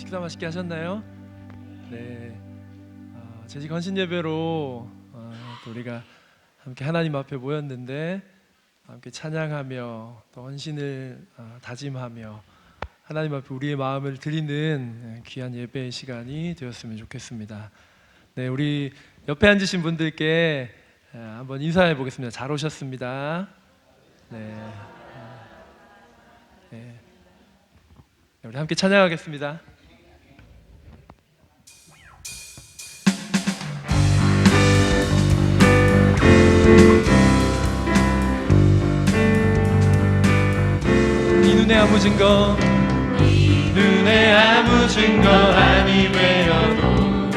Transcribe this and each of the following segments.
식사 맛있게 하셨나요? 네. 재직 헌신 예배로 또 우리가 함께 하나님 앞에 모였는데 함께 찬양하며 또 헌신을 다짐하며 하나님 앞에 우리의 마음을 드리는 귀한 예배의 시간이 되었으면 좋겠습니다. 네, 우리 옆에 앉으신 분들께 한번 인사해 보겠습니다. 잘 오셨습니다. 네. 네. 우리 함께 찬양하겠습니다. 이 눈에 아무 증거, 눈에 아무 증거 아니 되어도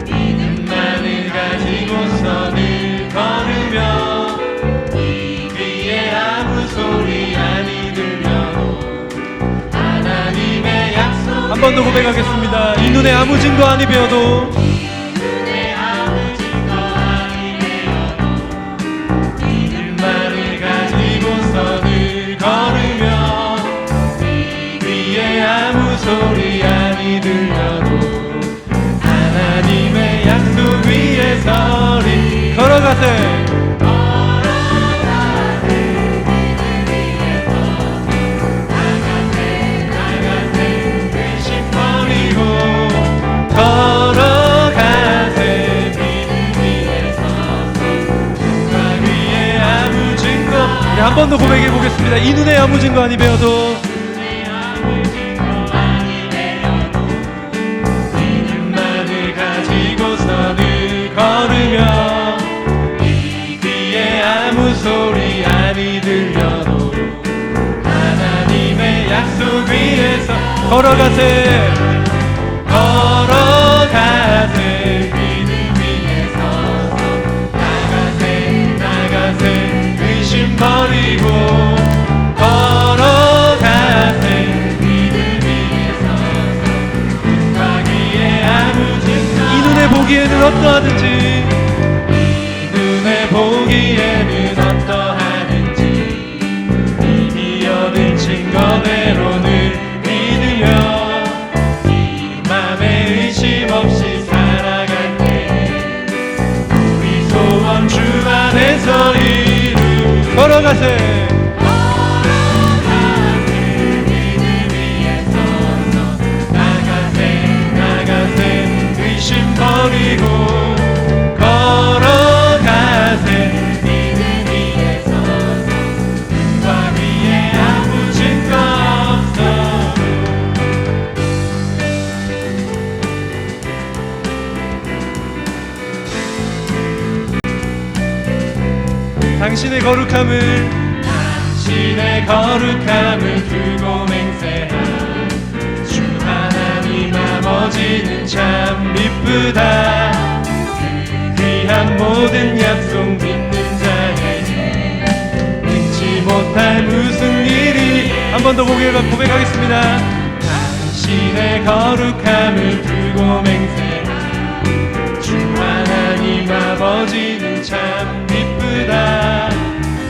믿음만을 가지고서 늘 걸으며 이 귀에 아무 소리 아니 들려도 하나님의 약속 한 번 더 고백하겠습니다. 이 눈에 아무 증거 아니 되어도 눈에 아무 증거 아니 되어도 믿음만을 가지고서 늘 걸으며 아무 소리 아니 들려도 하나님의 약속 위에 서리 걸어가세 나가세 의심 버리고 걸어가세 믿음 위에 서서 눈과 위에 아무 증거 우리 한 번 더 고백해 보겠습니다. 이 눈에 아무 증거 아니 배워도 늘 걸으며 이 귀에 아무 소리 아니 들려도 하나님의 약속 위에서 걸어가세 걸어가세 믿음 위에 서서 나가세 의심 버리고 걸어가세 믿음 위에 서서 눈과 귀에 아무 증거 이 눈에 보기에는 어떠하든지 이 눈에 보기에는 어떠하든지 이미 얻은 증거대로는 믿으며 이 맘에 의심 없이 살아갈 때 우리 소원 주 안에서 이루 걸어가세 버리고 걸어가세 믿음 위에 서서 눈과 위에 아무 증거 없어도 당신의 거룩함을 두고 맹세한 주 하나님 아버지는 참 미쁘다 그 귀한 모든 약속 믿는 자에게 능치 못할 무슨 일이 한 번 더 고백하겠습니다. 당신의 거룩함을 두고 맹세한 주 하나님 아버지는 참 미쁘다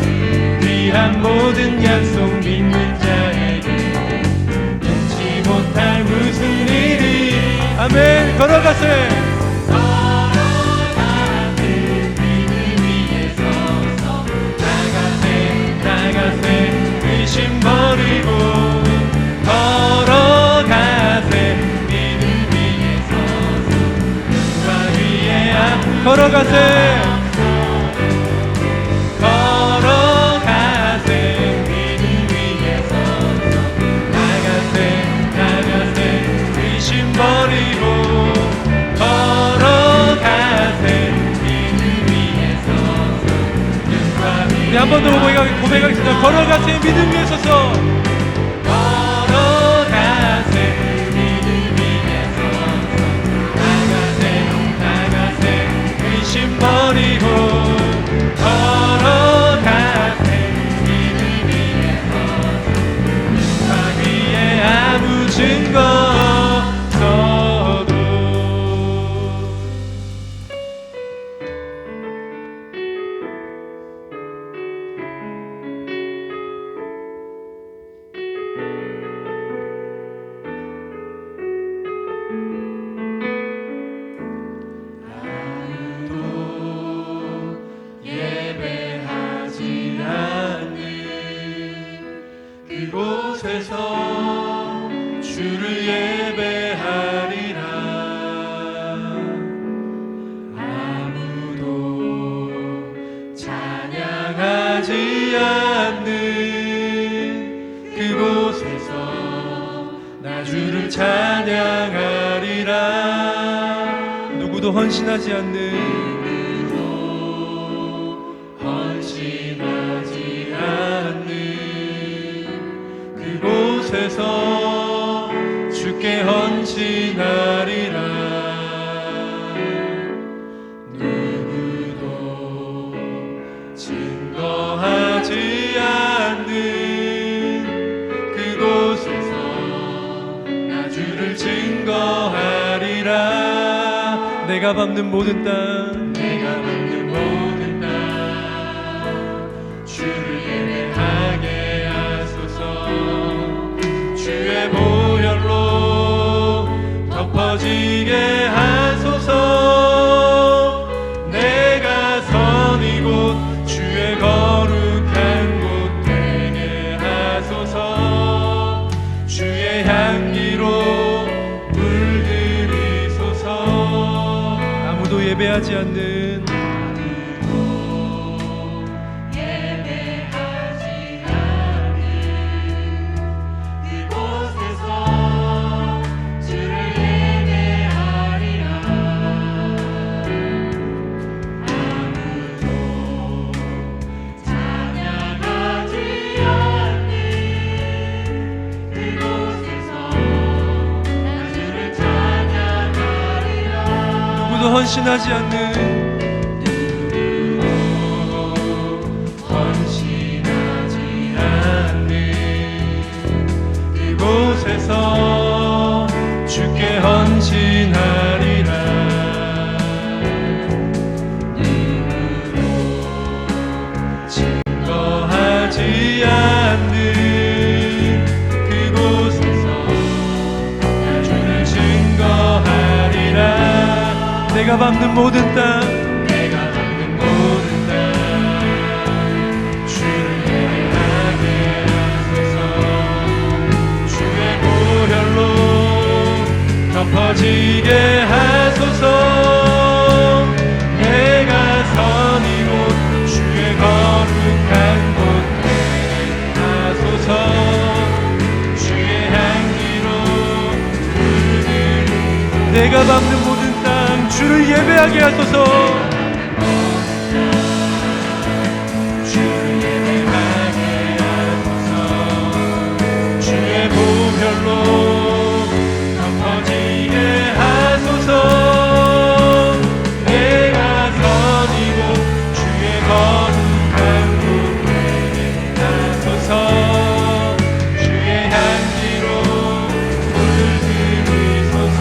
그 귀한 모든 약속 믿는 자에게 능치 못할 무슨 일이 아멘 걸어가세 믿음 위에 서서 나가세 의심 버리고 걸어가세 믿음 위에 서서 눈과 위에 걸어가세 버리고 걸어가세 믿음 위에 서서 눈과 위에 우리 한 번 더 고백하겠습니다. 걸어가세 믿음 위에 서서 걸어가세 믿음 위에 서서 나가세 의심 버리고 걸어가세 믿음 위에 서서 눈과 위에 아무 증거 그곳에서 주를 예배하리라. 아무도 찬양하지 않는 그곳에서 나 주를 찬양하리라. 누구도 헌신하지 않는 그곳에서 주께 헌신하리라. 누구도 증거하지 않는 그곳에서 나 주를 증거하리라. 내가 밟는 모든 땅, 내가 밟는 모든 땅 주를 예배하게 하소서. 주의 보혈로 덮어지게 하소서. 내가 선 이곳 주의 거룩한 곳 되게 하소서. 주의 향기로 물들이소서. 아무도 예배하지 않는 헌신하지 않는 헌신하지 않는 그곳에서 주께 헌신하리라. 누구도 증거하지 않는 그곳에서 나 주를 증거하리라. 내가 밟는 모든 땅, 내가 밟는 모든 땅 주를 예배하게 하소서. 주의 보혈로 덮어지게 하소서. 내가 선 이곳 주의 거룩한 곳 되게 하소서. 주의 향기로 물들이 내가 밟는 모든 주를 예배하게 하소서. 주를 예배하게 하소서. 주의 보혈로 덮어지게 하소서. 내가 선 이곳 주의 거룩한 곳 되게 하소서. 주의 향기로 물들이소서.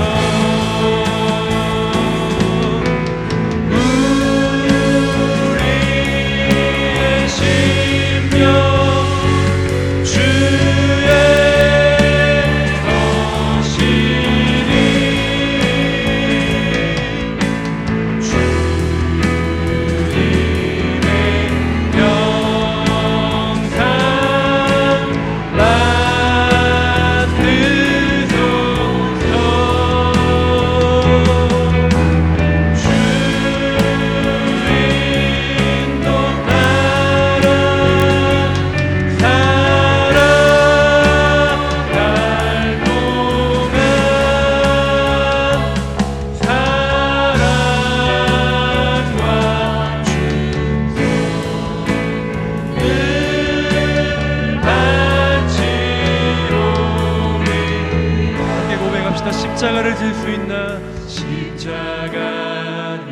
십자가를 질 수 있나? 십자가를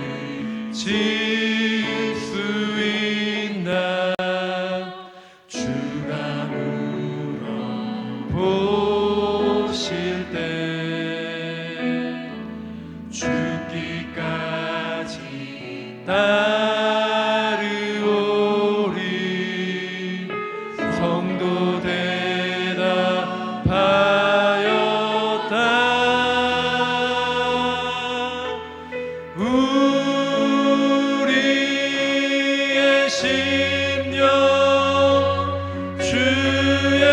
질 수 있나? 주가 물어보실 때 죽기까지 따르오리. 성도 대답하였다. 우리의 심령 주의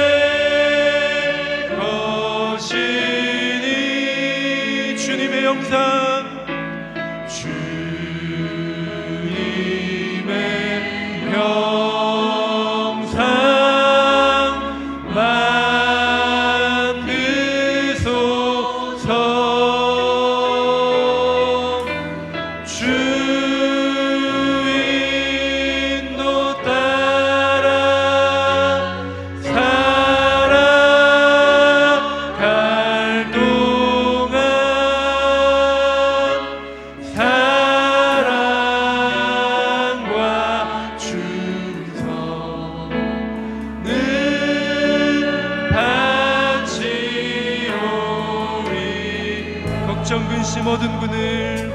모든 군을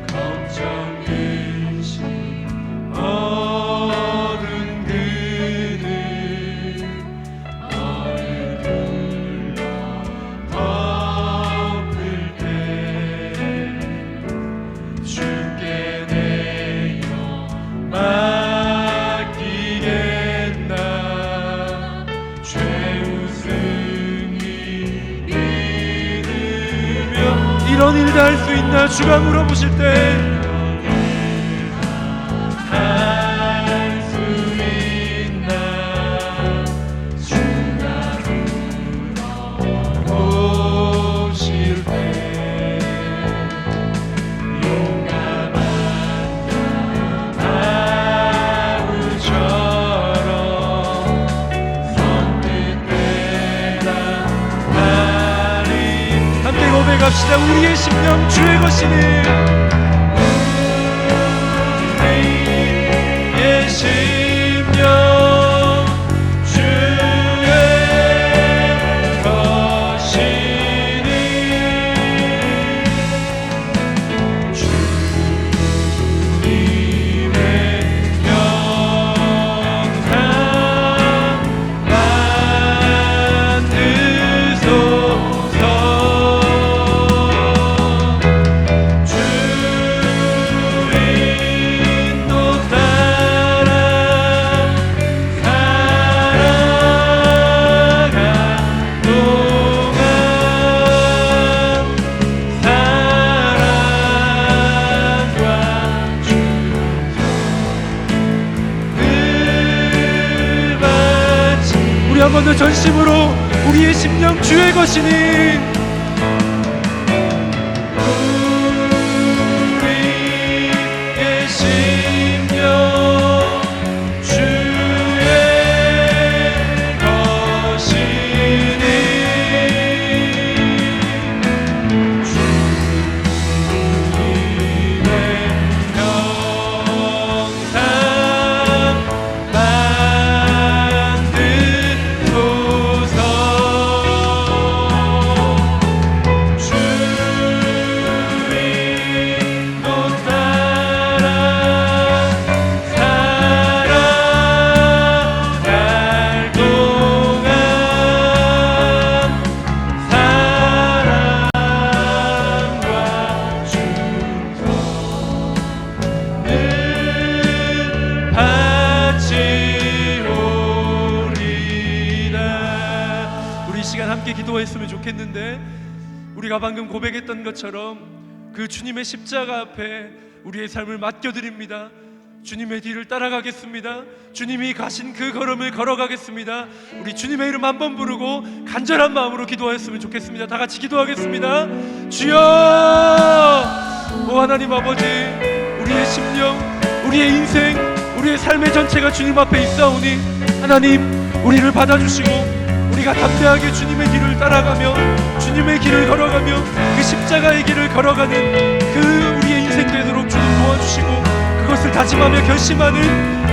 걱정 근심 어른들을 얼굴로 덮을 때 주께 내어 맡기겠나. 죄우승이 믿으며 이런 일도 할 수 있나 주가 물어보실 때 할 수 있나. 주가 물어보실 때 용감한 바울처럼 선뜻되라 하리. 함께 고백합시다. 우리의 심령 주의 것이니 우리의 심령 주의 것이니 주님의 영상 만드소서. 주인도 따라 살아간 동안 사랑과 충성을 바치. 우리 한 번 더 전심으로 우리의 심령 주의 것이니 우리의 심령 주의 것이니 주님의 영상 만드소서. 주인도 따라 살아갈 동안 사랑과 충성을 바치오리라. 우리 이 시간 함께 기도했으면 좋겠는데 우리가 방금 고백했던 것처럼 그 주님의 십자가 앞에 우리의 삶을 맡겨드립니다. 주님의 뒤를 따라가겠습니다. 주님이 가신 그 걸음을 걸어가겠습니다. 우리 주님의 이름 한 번 부르고 간절한 마음으로 기도하였으면 좋겠습니다. 다 같이 기도하겠습니다. 주여, 오 하나님 아버지, 우리의 심령, 우리의 인생, 우리의 삶의 전체가 주님 앞에 있사오니 하나님 우리를 받아주시고 우리가 담대하게 주님의 길을 따라가며 주님의 길을 걸어가며 그 십자가의 길을 걸어가는 그 우리의 인생 되도록 주님 도와주시고 그것을 다짐하며 결심하는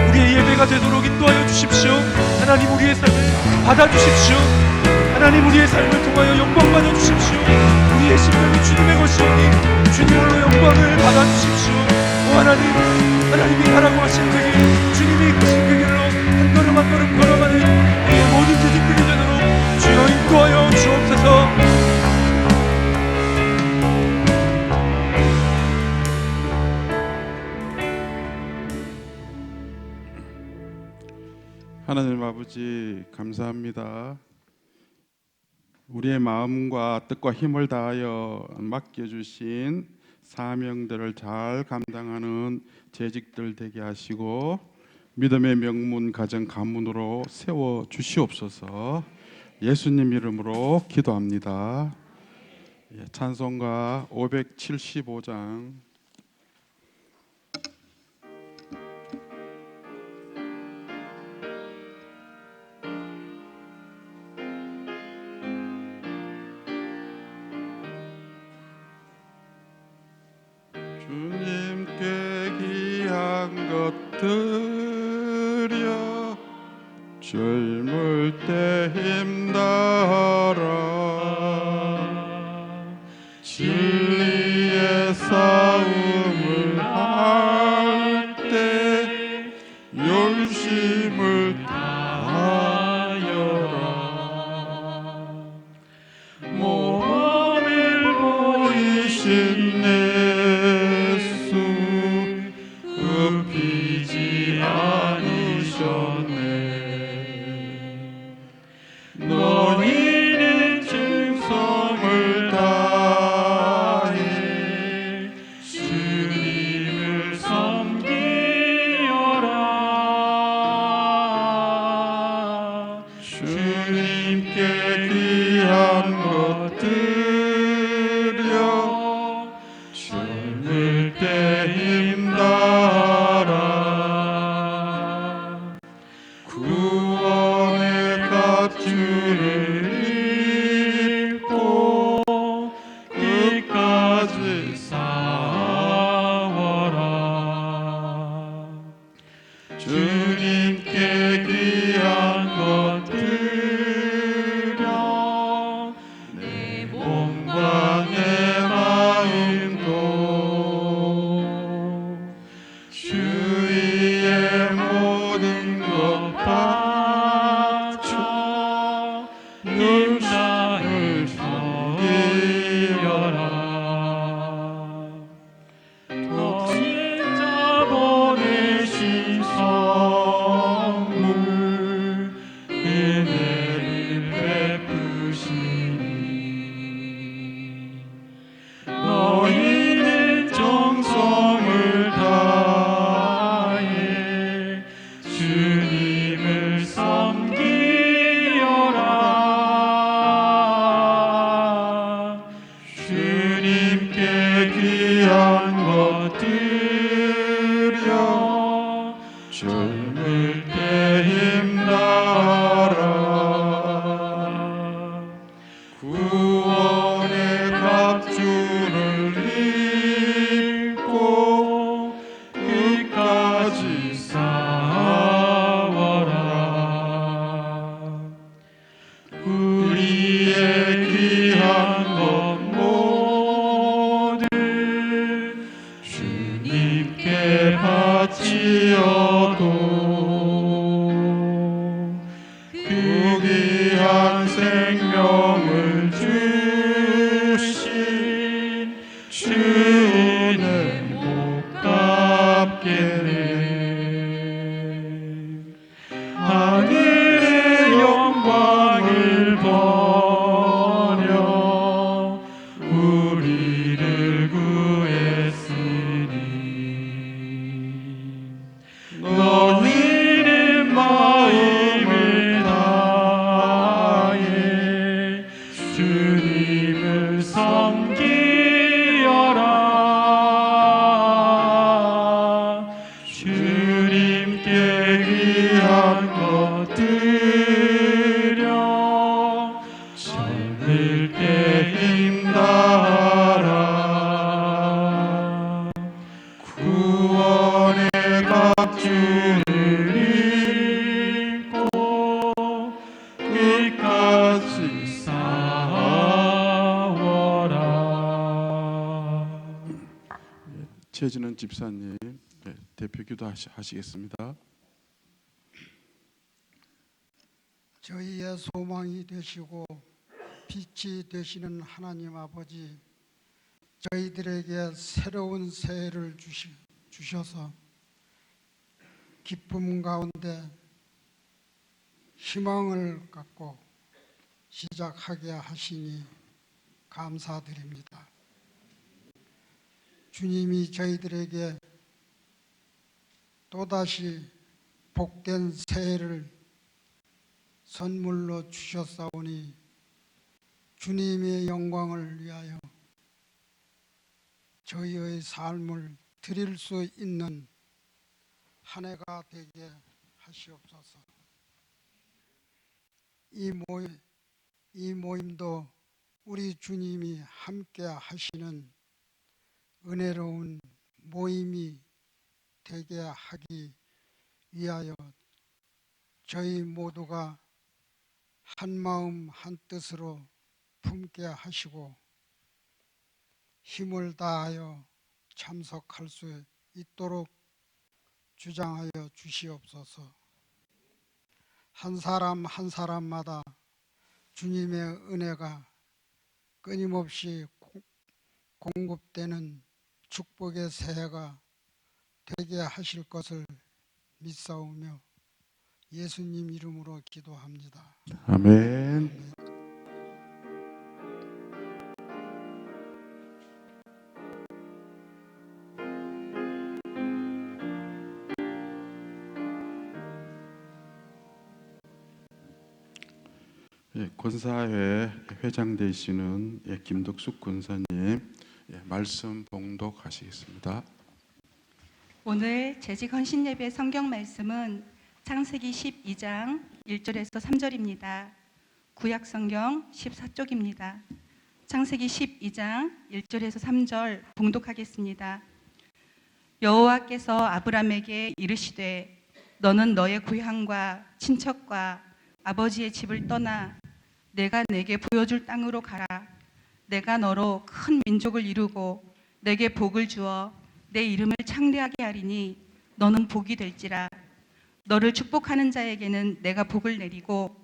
우리의 예배가 되도록 인도하여 주십시오. 하나님 우리의 삶을 받아주십시오. 하나님 우리의 삶을 통하여 영광 받아주십시오. 우리의 심령이 주님의 것이오니 주님으로 영광을 받아주십시오. 오 하나님, 하나님이 가라고 하신 그 길, 주님이 가신 그 길로 한 걸음 한 걸음 걸어가는 우리의 모든 조직들이 되도록 주여 인도하여 주옵소서. 하나님 아버지 감사합니다. 우리의 마음과 뜻과 힘을 다하여 맡겨주신 사명들을 잘 감당하는 재직들 되게 하시고 믿음의 명문 가정 가문으로 세워 주시옵소서. 예수님 이름으로 기도합니다. 찬송가 575장 주님께 귀한 것들여 젊을 때 힘다하라 진리 싸움을 할 때 열심을 다하여라. 모험을 보이신 예수 굽히지 않으셨네. 너희는 충성을 다해 주님을 섬기어라. 주님께 귀한 것 드려 젊을 때 힘다하라. 구원의 값줄을 입고 끝까지 싸워라. 주님께 귀한 것 드려 내 몸과 내 마음도 주위의 모든 것 바쳐 늘 나를 섬기어라. 독생자 보내신 선물 은혜를 베푸시니 너희는 정성을 다해 주님을 섬기어라. 주님께 귀한 것 드려 젊을 때 힘나라. 구원의 값줄을 입고 끝까지 싸워라. 우리의 귀한 것 모두 주님께 바치어도 그 귀한 생명을 주신 주 은혜 못 갚겠네. 하늘의 영광을 버려 우리를 구했으니 너희는 마음을 다해 주님을 섬기어라. 주님께 귀한 것 드려 젊을 때 힘다하라. 구원의 값줄을 입고 끝까지 싸워라. 최진원 집사님 대표기도 하시겠습니다. 저희의 소망이 되시고 빛이 되시는 하나님 아버지, 저희들에게 새로운 새해를 주셔서 기쁨 가운데 희망을 갖고 시작하게 하시니 감사드립니다. 주님이 저희들에게 또다시 복된 새해를 선물로 주셨사오니 주님의 영광을 위하여 저희의 삶을 드릴 수 있는 한 해가 되게 하시옵소서. 이 모임도 우리 주님이 함께 하시는 은혜로운 모임이 되게 하기 위하여 저희 모두가 한 마음 한 뜻으로 품게 하시고 힘을 다하여 참석할 수 있도록 주장하여 주시옵소서. 한 사람 한 사람마다 주님의 은혜가 끊임없이 공급되는 축복의 새해가 되게 하실 것을 믿사오며 예수님 이름으로 기도합니다. 아멘. 권사회 회장 되시는 김덕숙 권사님 말씀 봉독하시겠습니다. 오늘 재직 헌신 예배 성경 말씀은 창세기 12장 1절에서 3절입니다. 구약 성경 14쪽입니다. 창세기 12장 1절에서 3절 봉독하겠습니다. 여호와께서 아브람에게 이르시되 너는 너의 고향과 친척과 아버지의 집을 떠나 내가 내게 보여줄 땅으로 가라. 내가 너로 큰 민족을 이루고 내게 복을 주어 내 이름을 창대하게 하리니 너는 복이 될지라. 너를 축복하는 자에게는 내가 복을 내리고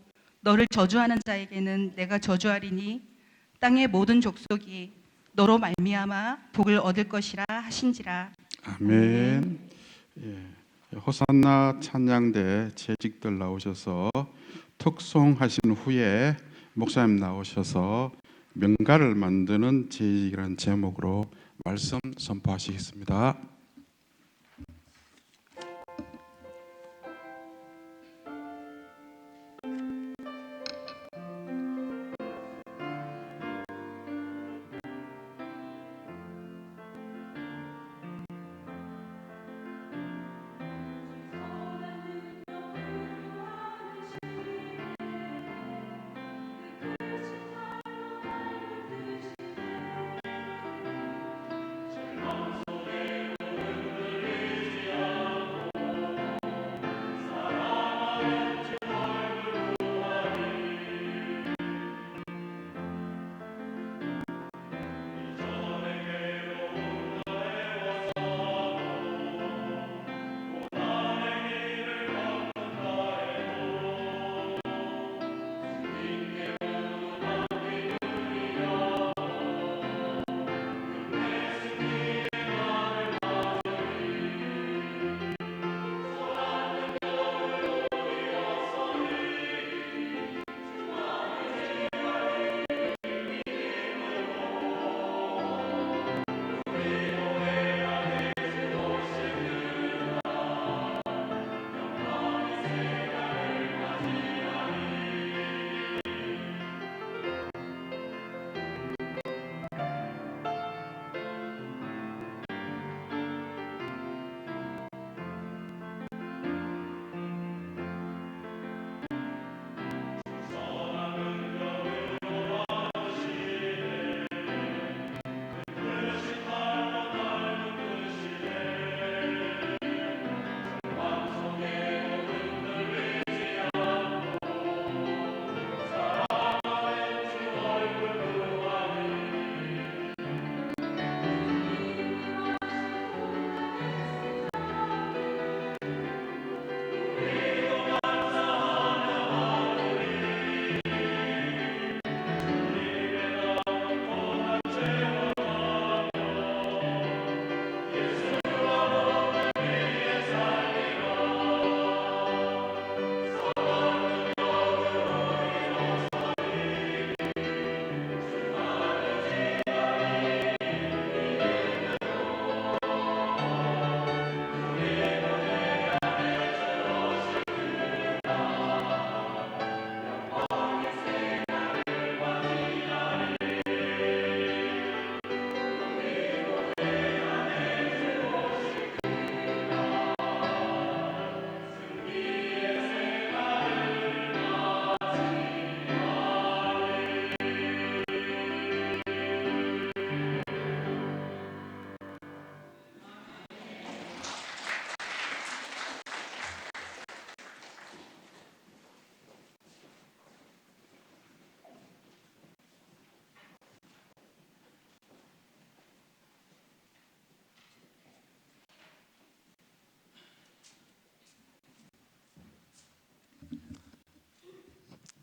너를 저주하는 자에게는 내가 저주하리니 땅의 모든 족속이 너로 말미암아 복을 얻을 것이라 하신지라. 아멘. 호산나 찬양대 재직들 나오셔서 특송하신 후에 목사님 나오셔서 명가를 만드는 재직이라는 제목으로 말씀 선포하시겠습니다.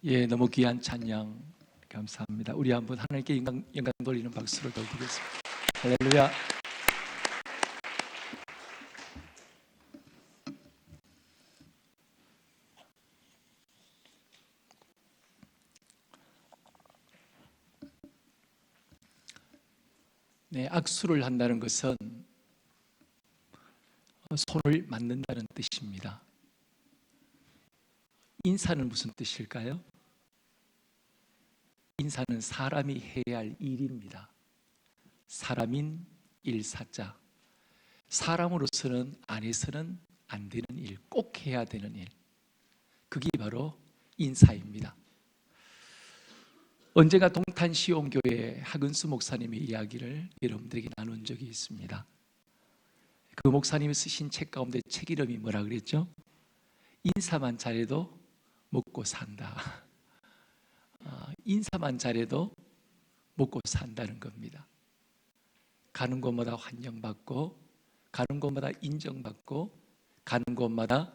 예, 너무 귀한 찬양 감사합니다. 우리 한번 하나님께 영광 돌리는 박수를 드리겠습니다. 할렐루야. 네, 악수를 한다는 것은 손을 맞는다는 뜻입니다. 인사는 무슨 뜻일까요? 인사는 사람이 해야 할 일입니다. 사람인 일사자. 사람으로서는 안 해서는 안 되는 일, 꼭 해야 되는 일. 그게 바로 인사입니다. 언제가 동탄시온교회 하근수 목사님의 이야기를 여러분들에게 나눈 적이 있습니다. 그 목사님이 쓰신 책 가운데 책 이름이 뭐라 그랬죠? 인사만 잘해도 먹고 산다. 인사만 잘해도 먹고 산다는 겁니다. 가는 곳마다 환영받고, 가는 곳마다 인정받고, 가는 곳마다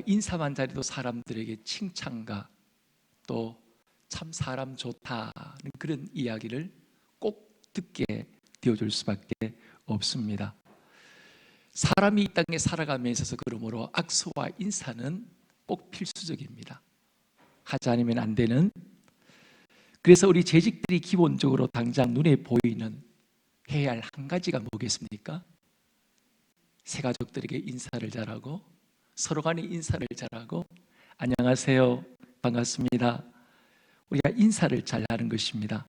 인사만 잘해도 사람들에게 칭찬과 또 참 사람 좋다는 그런 이야기를 꼭 듣게 되어줄 수밖에 없습니다. 사람이 이 땅에 살아감에 있어서 그러므로 악수와 인사는 꼭 필수적입니다. 하지 않으면 안 되는. 그래서 우리 재직들이 기본적으로 당장 눈에 보이는 해야 할 한 가지가 뭐겠습니까? 새 가족들에게 인사를 잘하고, 서로 간에 인사를 잘하고, 안녕하세요, 반갑습니다, 우리가 인사를 잘하는 것입니다.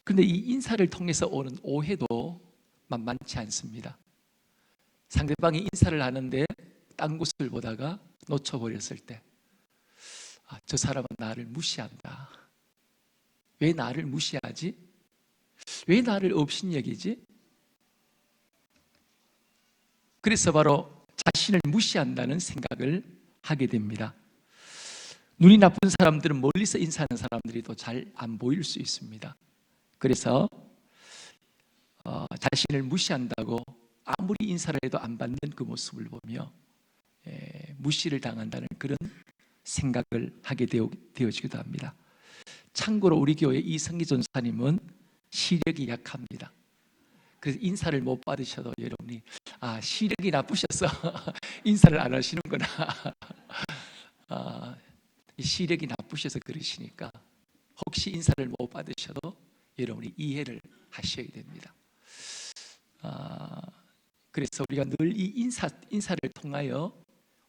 그런데 이 인사를 통해서 오는 오해도 만만치 않습니다. 상대방이 인사를 하는데 딴 곳을 보다가 놓쳐버렸을 때, 저 사람은 나를 무시한다. 왜 나를 무시하지? 왜 나를 업신여기지? 그래서 바로 자신을 무시한다는 생각을 하게 됩니다. 눈이 나쁜 사람들은 멀리서 인사하는 사람들이 더 잘 안 보일 수 있습니다. 그래서 자신을 무시한다고 아무리 인사를 해도 안 받는 그 모습을 보며 무시를 당한다는 그런 생각을 하게 되어지기도 합니다. 참고로 우리 교회 이성기 전사님은 시력이 약합니다. 그래서 인사를 못 받으셔도 여러분이 시력이 나쁘셔서 인사를 안 하시는구나. 시력이 나쁘셔서 그러시니까 혹시 인사를 못 받으셔도 여러분이 이해를 하셔야 됩니다. 그래서 우리가 늘 이 인사를 통하여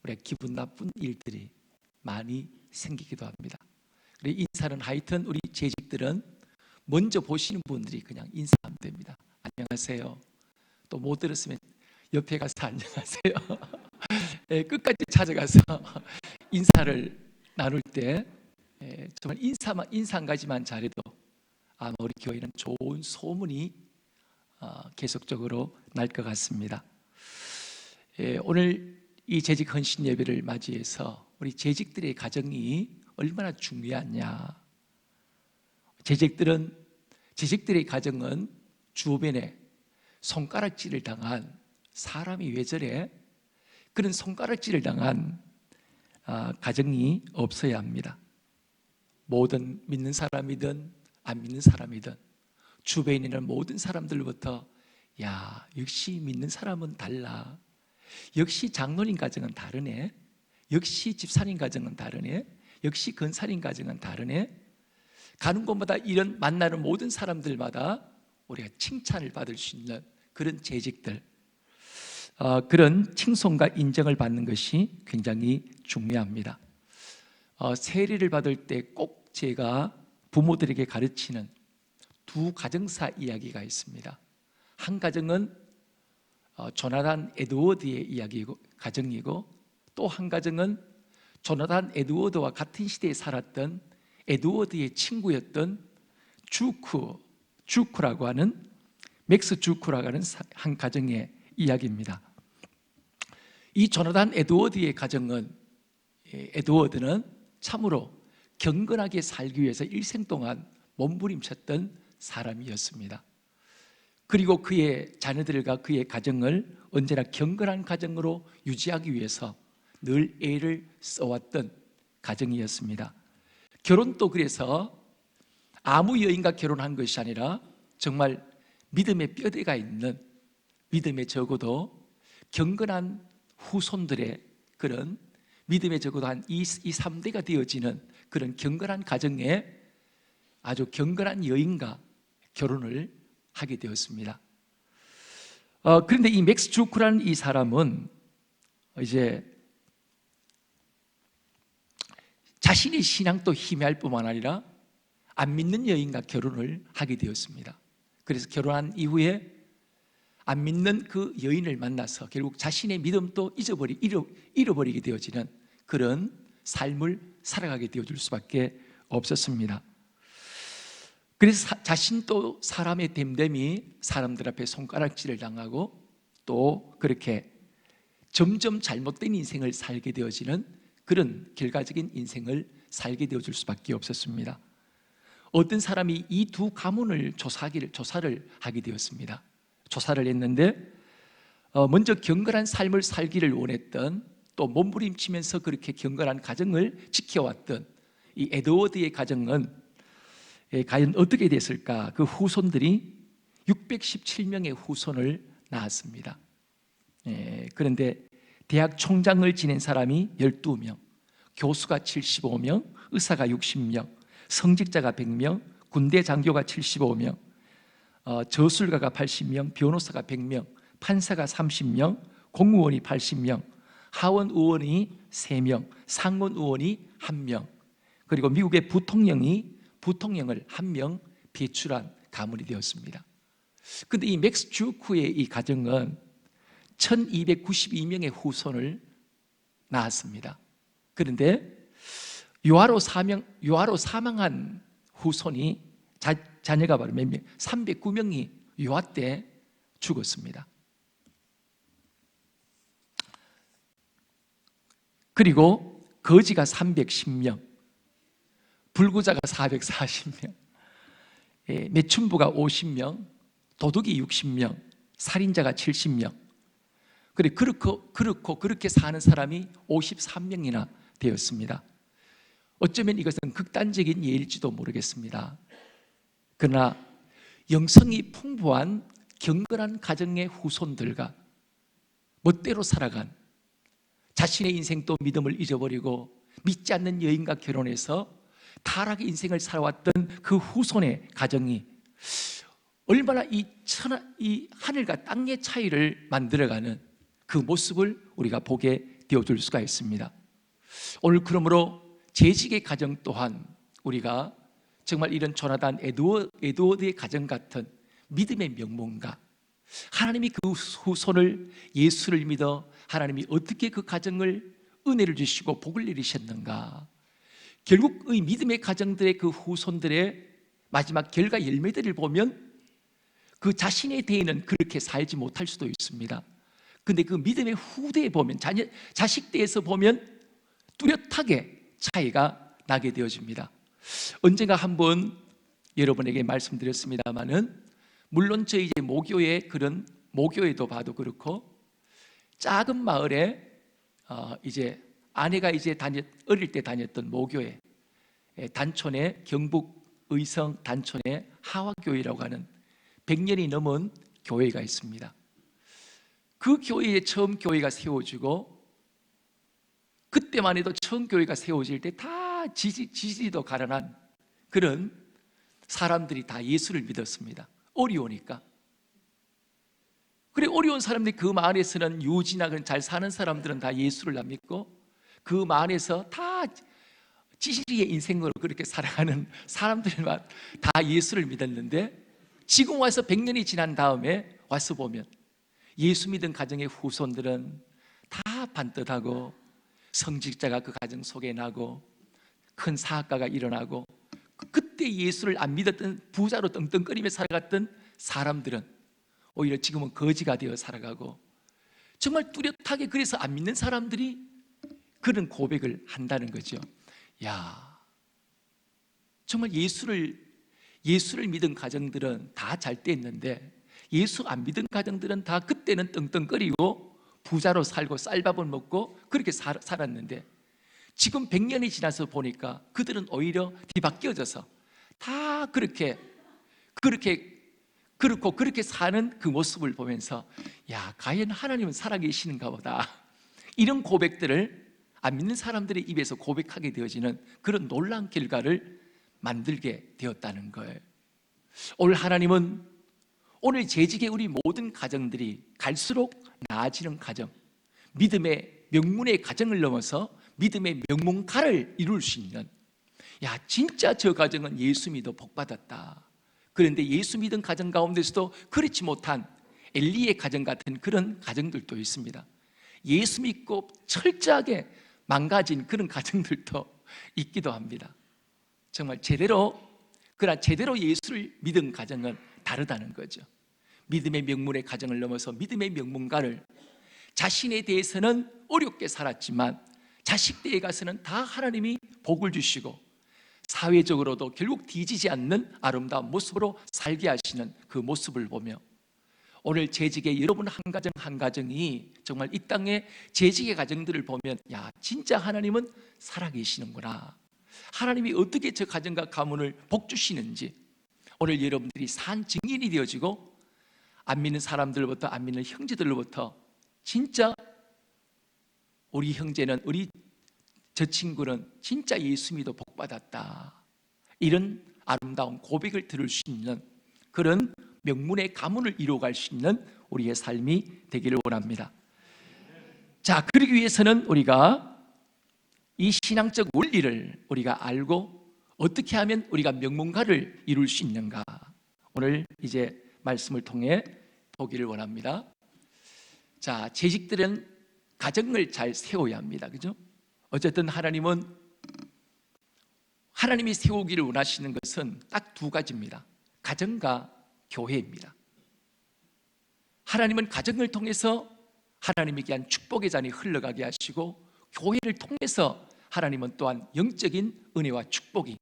우리가 기분 나쁜 일들이 많이 생기기도 합니다. 그래서 인사는 하여튼 우리 재직들은 먼저 보시는 분들이 그냥 인사하면 됩니다. 안녕하세요. 또 못 들었으면 옆에 가서 안녕하세요. 끝까지 찾아가서 인사를 나눌 때 정말 인사 한 가지만 잘해도 아마 우리 교회는 좋은 소문이 계속적으로 날 것 같습니다. 오늘 이 재직 헌신 예배를 맞이해서 우리 재직들의 가정이 얼마나 중요하냐. 재직들의 가정은 주변에 손가락질을 당한 사람이 왜 저래? 그런 손가락질을 당한 가정이 없어야 합니다. 모든 믿는 사람이든 안 믿는 사람이든 주변에 있는 모든 사람들부터 야, 역시 믿는 사람은 달라. 역시 장로님 가정은 다르네. 역시 집사님 가정은 다르네. 역시 권사님 가정은 다르네. 가는 곳마다 이런 만나는 모든 사람들마다 우리가 칭찬을 받을 수 있는 그런 재직들, 그런 칭송과 인정을 받는 것이 굉장히 중요합니다. 세례를 받을 때 꼭 제가 부모들에게 가르치는 두 가정사 이야기가 있습니다. 한 가정은 조나단 에드워드의 가정이고, 또 한 가정은 조나단 에드워드와 같은 시대에 살았던 에드워드의 친구였던 주크라고 하는 맥스 주크라고 하는 한 가정의 이야기입니다. 이 조나단 에드워드의 가정은, 에드워드는 참으로 경건하게 살기 위해서 일생 동안 몸부림쳤던 사람이었습니다. 그리고 그의 자녀들과 그의 가정을 언제나 경건한 가정으로 유지하기 위해서 늘 애를 써왔던 가정이었습니다. 결혼도 그래서 아무 여인과 결혼한 것이 아니라 정말 믿음의 뼈대가 있는, 믿음의 적어도 경건한 후손들의 그런 믿음의 적어도 한 2, 3대가 되어지는 그런 경건한 가정에 아주 경건한 여인과 결혼을 하게 되었습니다. 그런데 이 맥스 주크라는 이 사람은 이제 자신의 신앙도 희미할 뿐만 아니라 안 믿는 여인과 결혼을 하게 되었습니다. 그래서 결혼한 이후에 안 믿는 그 여인을 만나서 결국 자신의 믿음도 잃어버리게 되어지는 그런 삶을 살아가게 되어줄 수밖에 없었습니다. 그래서 자신도 사람의 됨됨이 사람들 앞에 손가락질을 당하고 또 그렇게 점점 잘못된 인생을 살게 되어지는 그런 결과적인 인생을 살게 되어줄 수밖에 없었습니다. 어떤 사람이 이 두 가문을 조사를 하게 되었습니다. 조사를 했는데 먼저 경건한 삶을 살기를 원했던, 또 몸부림치면서 그렇게 경건한 가정을 지켜왔던 이 에드워드의 가정은 과연 어떻게 됐을까? 그 후손들이 617명의 후손을 낳았습니다. 그런데 대학 총장을 지낸 사람이 12명, 교수가 75명, 의사가 60명, 성직자가 100명, 군대 장교가 75명, 저술가가 80명, 변호사가 100명, 판사가 30명, 공무원이 80명, 하원 의원이 3명, 상원 의원이 1명, 그리고 미국의 부통령을 1명 배출한 가문이 되었습니다. 그런데 이 맥스 주크의 이 가정은 1292명의 후손을 낳았습니다. 그런데 유아로 사망한 후손이 자녀가 바로 몇 명? 309명이 유아 때 죽었습니다. 그리고 거지가 310명, 불구자가 440명, 매춘부가 50명, 도둑이 60명, 살인자가 70명. 그렇게 사는 사람이 53명이나 되었습니다. 어쩌면 이것은 극단적인 예일지도 모르겠습니다. 그러나 영성이 풍부한 경건한 가정의 후손들과 멋대로 살아간, 자신의 인생도 믿음을 잊어버리고 믿지 않는 여인과 결혼해서 타락의 인생을 살아왔던 그 후손의 가정이 얼마나 이 하늘과 땅의 차이를 만들어가는 그 모습을 우리가 보게 되어줄 수가 있습니다. 오늘 그러므로 재직의 가정 또한 우리가 정말 이런 조나단 에드워드의 가정 같은 믿음의 명문가, 하나님이 그 후손을 예수를 믿어 하나님이 어떻게 그 가정을 은혜를 주시고 복을 내리셨는가, 결국 이 믿음의 가정들의 그 후손들의 마지막 결과 열매들을 보면 그 자신의 대에는 그렇게 살지 못할 수도 있습니다. 근데 그 믿음의 후대에 보면, 자식대에서 보면 뚜렷하게 차이가 나게 되어집니다. 언젠가 한번 여러분에게 말씀드렸습니다마는, 물론 저희 이제 모교에도 봐도 그렇고, 작은 마을에 이제 아내가 이제 어릴 때 다녔던 모교회, 단촌의 경북 의성 단촌의 하와교회라고 하는 100년이 넘은 교회가 있습니다. 그 교회에 처음 교회가 세워지고, 그때만 해도 처음 교회가 세워질 때 다 지지도 가난한 그런 사람들이 다 예수를 믿었습니다. 어려우니까. 그래, 어려운 사람들이 그 마을에서는 유지나 그런 잘 사는 사람들은 다 예수를 안 믿고, 그 마을에서 다 지지리의 인생으로 그렇게 살아가는 사람들만 다 예수를 믿었는데, 지금 와서 100년이 지난 다음에 와서 보면 예수 믿은 가정의 후손들은 다 반듯하고, 성직자가 그 가정 속에 나고, 큰 사학가가 일어나고, 그때 예수를 안 믿었던 부자로 떵떵거리며 살아갔던 사람들은 오히려 지금은 거지가 되어 살아가고, 정말 뚜렷하게 그래서 안 믿는 사람들이 그런 고백을 한다는 거죠. 야, 정말 예수를 믿은 가정들은 다 잘 됐는데, 예수 안 믿은 가정들은 다 그때는 떵떵거리고 부자로 살고 쌀밥을 먹고 그렇게 살았는데, 지금 100년이 지나서 보니까 그들은 오히려 뒤바뀌어져서 다 그렇게 그렇고 그렇게 사는 그 모습을 보면서 야, 과연 하나님은 살아계시는가 보다, 이런 고백들을 안 믿는 사람들의 입에서 고백하게 되어지는 그런 놀라운 결과를 만들게 되었다는 거예요. 오늘 하나님은 오늘 재직의 우리 모든 가정들이 갈수록 나아지는 가정, 믿음의 명문의 가정을 넘어서 믿음의 명문가를 이룰 수 있는, 야, 진짜 저 가정은 예수 믿어 복받았다. 그런데 예수 믿은 가정 가운데서도 그렇지 못한 엘리의 가정 같은 그런 가정들도 있습니다. 예수 믿고 철저하게 망가진 그런 가정들도 있기도 합니다. 정말 제대로 예수를 믿은 가정은 다르다는 거죠. 믿음의 명문의 가정을 넘어서 믿음의 명문가를, 자신에 대해서는 어렵게 살았지만 자식들에 가서는 다 하나님이 복을 주시고 사회적으로도 결국 뒤지지 않는 아름다운 모습으로 살게 하시는 그 모습을 보며, 오늘 재직의 여러분 한 가정 한 가정이 정말 이 땅의 재직의 가정들을 보면 야, 진짜 하나님은 살아계시는구나, 하나님이 어떻게 저 가정과 가문을 복 주시는지 오늘 여러분들이 산 증인이 되어지고, 안 믿는 사람들로부터, 안 믿는 형제들로부터 진짜 우리 형제는, 우리 저 친구는 진짜 예수 믿어 복받았다, 이런 아름다운 고백을 들을 수 있는 그런 명문의 가문을 이루어갈 수 있는 우리의 삶이 되기를 원합니다. 자, 그러기 위해서는 우리가 이 신앙적 원리를 우리가 알고 어떻게 하면 우리가 명문가를 이룰 수 있는가, 오늘 이제 말씀을 통해 보기를 원합니다. 자, 재직들은 가정을 잘 세워야 합니다. 그죠? 어쨌든 하나님이 세우기를 원하시는 것은 딱 두 가지입니다. 가정과 교회입니다. 하나님은 가정을 통해서 하나님에게 한 축복의 잔이 흘러가게 하시고, 교회를 통해서 하나님은 또한 영적인 은혜와 축복이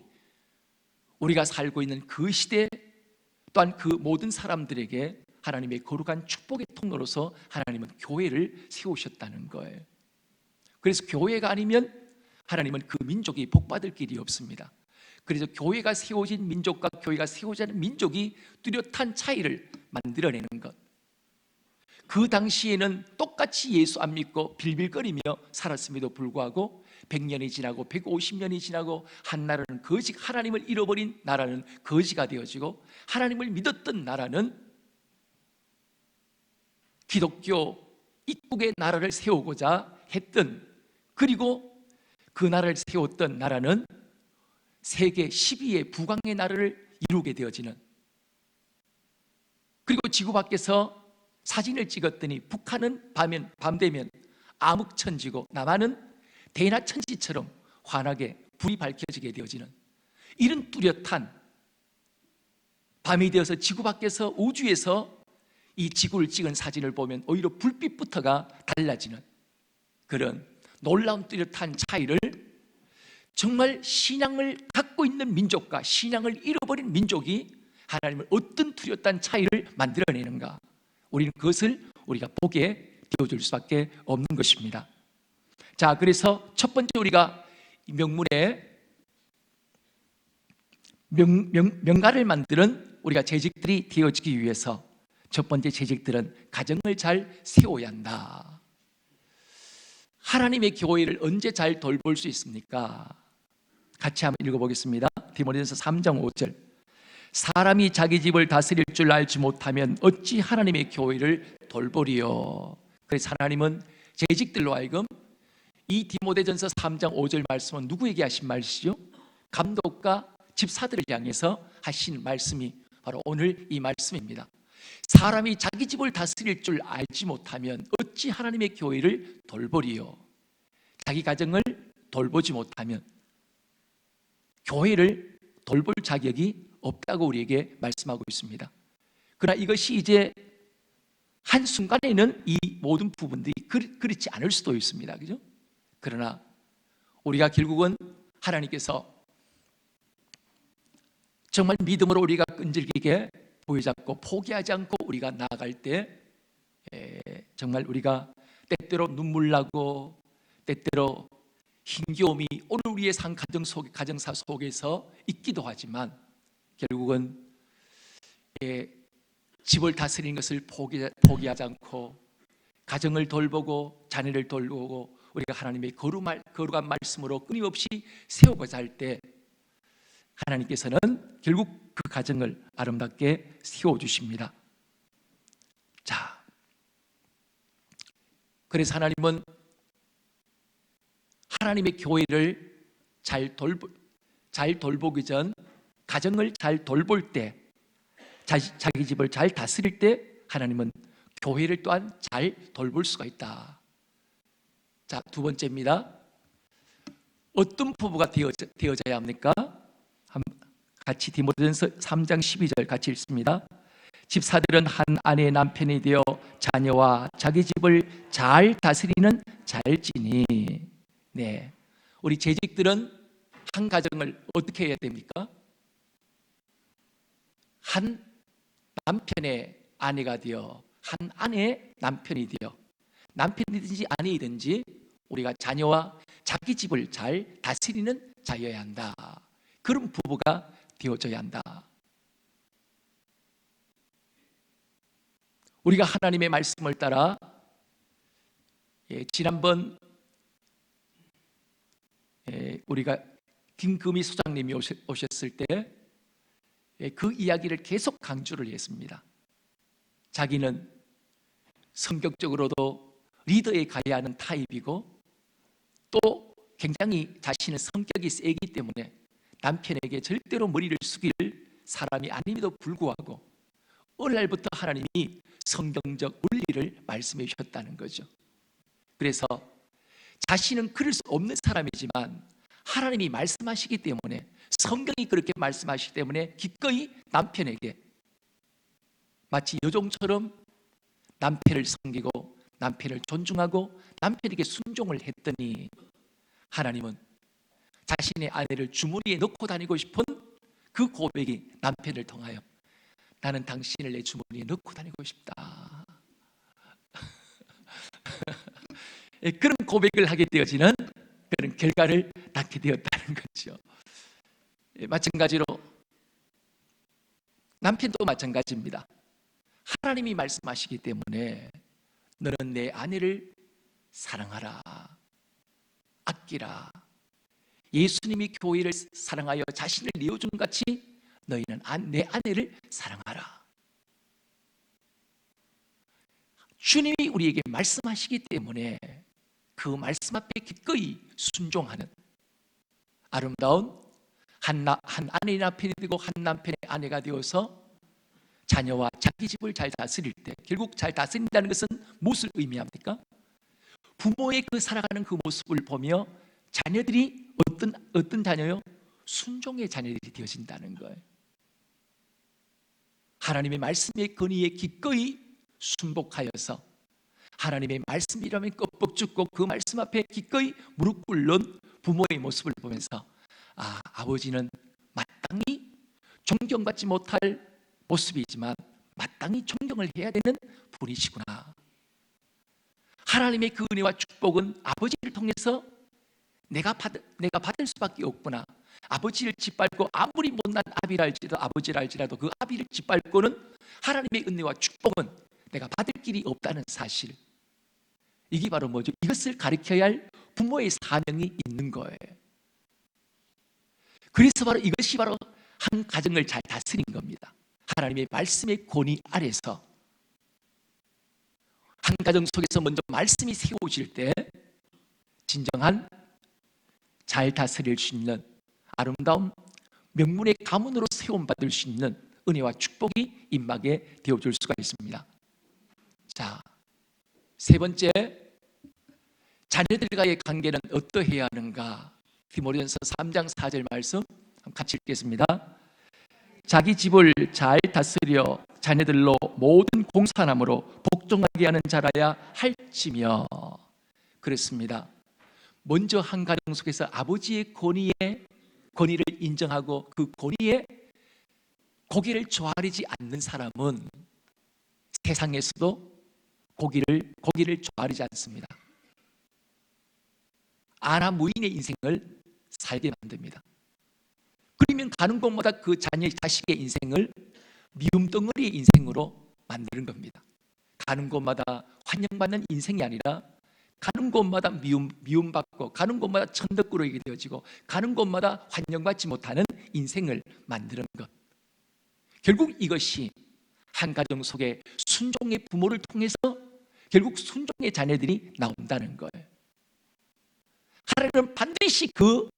우리가 살고 있는 그 시대, 또한 그 모든 사람들에게 하나님의 거룩한 축복의 통로로서 하나님은 교회를 세우셨다는 거예요. 그래서 교회가 아니면 하나님은 그 민족이 복받을 길이 없습니다. 그래서 교회가 세워진 민족과 교회가 세워지 않은 민족이 뚜렷한 차이를 만들어내는 것, 그 당시에는 똑같이 예수 안 믿고 빌빌거리며 살았음에도 불구하고 100년이 지나고 150년이 지나고 한 나라는 거지, 하나님을 잃어버린 나라는 거지가 되어지고, 하나님을 믿었던 나라는 기독교 입국의 나라를 세우고자 했던, 그리고 그 나라를 세웠던 나라는 세계 10위의 부강의 나라를 이루게 되어지는, 그리고 지구 밖에서 사진을 찍었더니 북한은 밤 되면 암흑천지고 남한은 대낮천지처럼 환하게 불이 밝혀지게 되어지는, 이런 뚜렷한, 밤이 되어서 지구 밖에서 우주에서 이 지구를 찍은 사진을 보면 오히려 불빛부터가 달라지는 그런 놀라운 뚜렷한 차이를, 정말 신앙을 갖고 있는 민족과 신앙을 잃어버린 민족이 하나님을 어떤 뚜렷한 차이를 만들어내는가, 우리는 그것을 우리가 보게 되어줄 수밖에 없는 것입니다. 자, 그래서 첫 번째 우리가 명문의 명가를 만드는 우리가 재직들이 되어지기 위해서 첫 번째 재직들은 가정을 잘 세워야 한다. 하나님의 교회를 언제 잘 돌볼 수 있습니까? 같이 한번 읽어보겠습니다. 디모데전서 3장 5절. 사람이 자기 집을 다스릴 줄 알지 못하면 어찌 하나님의 교회를 돌보리요. 그래서 하나님은 재직들로 하여금 이 디모데전서 3장 5절 말씀은 누구에게 하신 말씀이죠? 감독과 집사들을 향해서 하신 말씀이 바로 오늘 이 말씀입니다. 사람이 자기 집을 다스릴 줄 알지 못하면 어찌 하나님의 교회를 돌보리요. 자기 가정을 돌보지 못하면 교회를 돌볼 자격이 없다고 우리에게 말씀하고 있습니다. 그러나 이것이 이제 한순간에는 이 모든 부분들이 그렇지 않을 수도 있습니다. 그죠? 그러나 우리가 결국은 하나님께서 정말 믿음으로 우리가 끈질기게 부여잡고 포기하지 않고 우리가 나아갈 때 정말 우리가 때때로 눈물 나고 때때로 힘겨움이 오늘 우리의 삶 가정사 속에서 있기도 하지만 결국은 집을 다스리는 것을 포기하지 않고 가정을 돌보고 자녀를 돌보고 우리가 하나님의 거룩한 말씀으로 끊임없이 세우고자 할 때 하나님께서는 결국 그 가정을 아름답게 세워주십니다. 자, 그래서 하나님은 하나님의 교회를 잘 돌보기 전 가정을 잘 돌볼 때 자기 집을 잘 다스릴 때 하나님은 교회를 또한 잘 돌볼 수가 있다. 자, 두 번째입니다. 어떤 부부가 되어져야 합니까? 같이 디모데전서 3장 12절 같이 읽습니다. 집사들은 한 아내의 남편이 되어 자녀와 자기 집을 잘 다스리는 자일지니. 네, 우리 재직들은 한 가정을 어떻게 해야 됩니까? 한 남편의 아내가 되어 한 아내의 남편이 되어 남편이든지 아내이든지 우리가 자녀와 자기 집을 잘 다스리는 자여야 한다. 그런 부부가 되어져야 한다. 우리가 하나님의 말씀을 따라 지난번 우리가 김금희 소장님이 오셨을 때 그 이야기를 계속 강조를 했습니다. 자기는 성격적으로도 리더에 가야 하는 타입이고 또 굉장히 자신의 성격이 세기 때문에 남편에게 절대로 머리를 숙일 사람이 아님에도 불구하고 어느 날부터 하나님이 성경적 원리를 말씀해 주셨다는 거죠. 그래서 자신은 그럴 수 없는 사람이지만 하나님이 말씀하시기 때문에 성경이 그렇게 말씀하시기 때문에 기꺼이 남편에게 마치 여종처럼 남편을 섬기고 남편을 존중하고 남편에게 순종을 했더니 하나님은 자신의 아내를 주머니에 넣고 다니고 싶은 그 고백이 남편을 통하여 나는 당신을 내 주머니에 넣고 다니고 싶다. 그런 고백을 하게 되어지는 그런 결과를 낳게 되었다는 거죠. 마찬가지로 남편도 마찬가지입니다. 하나님이 말씀하시기 때문에 너는 내 아내를 사랑하라, 아끼라. 예수님이 교회를 사랑하여 자신을 내어준 같이 너희는 내 아내를 사랑하라. 주님이 우리에게 말씀하시기 때문에 그 말씀 앞에 기꺼이 순종하는 아름다운 한 아내의 남편이 되고 한 남편의 아내가 되어서 자녀와 자기 집을 잘 다스릴 때 결국 잘 다스린다는 것은 무엇을 의미합니까? 부모의 그 살아가는 그 모습을 보며 자녀들이 어떤 자녀요? 순종의 자녀들이 되어진다는 거예요. 하나님의 말씀의 권위에 기꺼이 순복하여서 하나님의 말씀이라면 껍벅 죽고 그 말씀 앞에 기꺼이 무릎 꿇는 부모의 모습을 보면서 아버지는 마땅히 존경받지 못할 모습이지만 마땅히 존경을 해야 되는 분이시구나. 하나님의 그 은혜와 축복은 아버지를 통해서 내가 받을 수밖에 없구나. 아버지를 짓밟고 아무리 못난 아버지를 알지라도 그 아비를 짓밟고는 하나님의 은혜와 축복은 내가 받을 길이 없다는 사실. 이게 바로 뭐죠? 이것을 가르쳐야 할 부모의 사명이 있는 거예요. 그래서 바로 이것이 바로 한 가정을 잘 다스린 겁니다. 하나님의 말씀의 권위 아래서 한 가정 속에서 먼저 말씀이 세워질 때 진정한 잘 다스릴 수 있는 아름다운 명문의 가문으로 세움받을 수 있는 은혜와 축복이 임하게 되어줄 수가 있습니다. 자, 세 번째, 자녀들과의 관계는 어떠해야 하는가? 디모데전서 3장 4절 말씀 같이 읽겠습니다. 자기 집을 잘 다스려 자녀들로 모든 공산함으로 복종하게 하는 자라야 할지며. 그렇습니다. 먼저 한 가정 속에서 아버지의 권위를 인정하고 그 권위에 고개를 조아리지 않는 사람은 세상에서도 고기를 조아리지 않습니다. 아나무인의 인생을 살게 만듭니다. 그러면 가는 곳마다 그 자식의 인생을 미움덩어리의 인생으로 만드는 겁니다. 가는 곳마다 환영받는 인생이 아니라 가는 곳마다 미움받고 가는 곳마다 천덕꾸러기가 되어지고 가는 곳마다 환영받지 못하는 인생을 만드는 것. 결국 이것이 한 가정 속에 순종의 부모를 통해서 결국 순종의 자녀들이 나온다는 거예요. 하나님은 반드시 그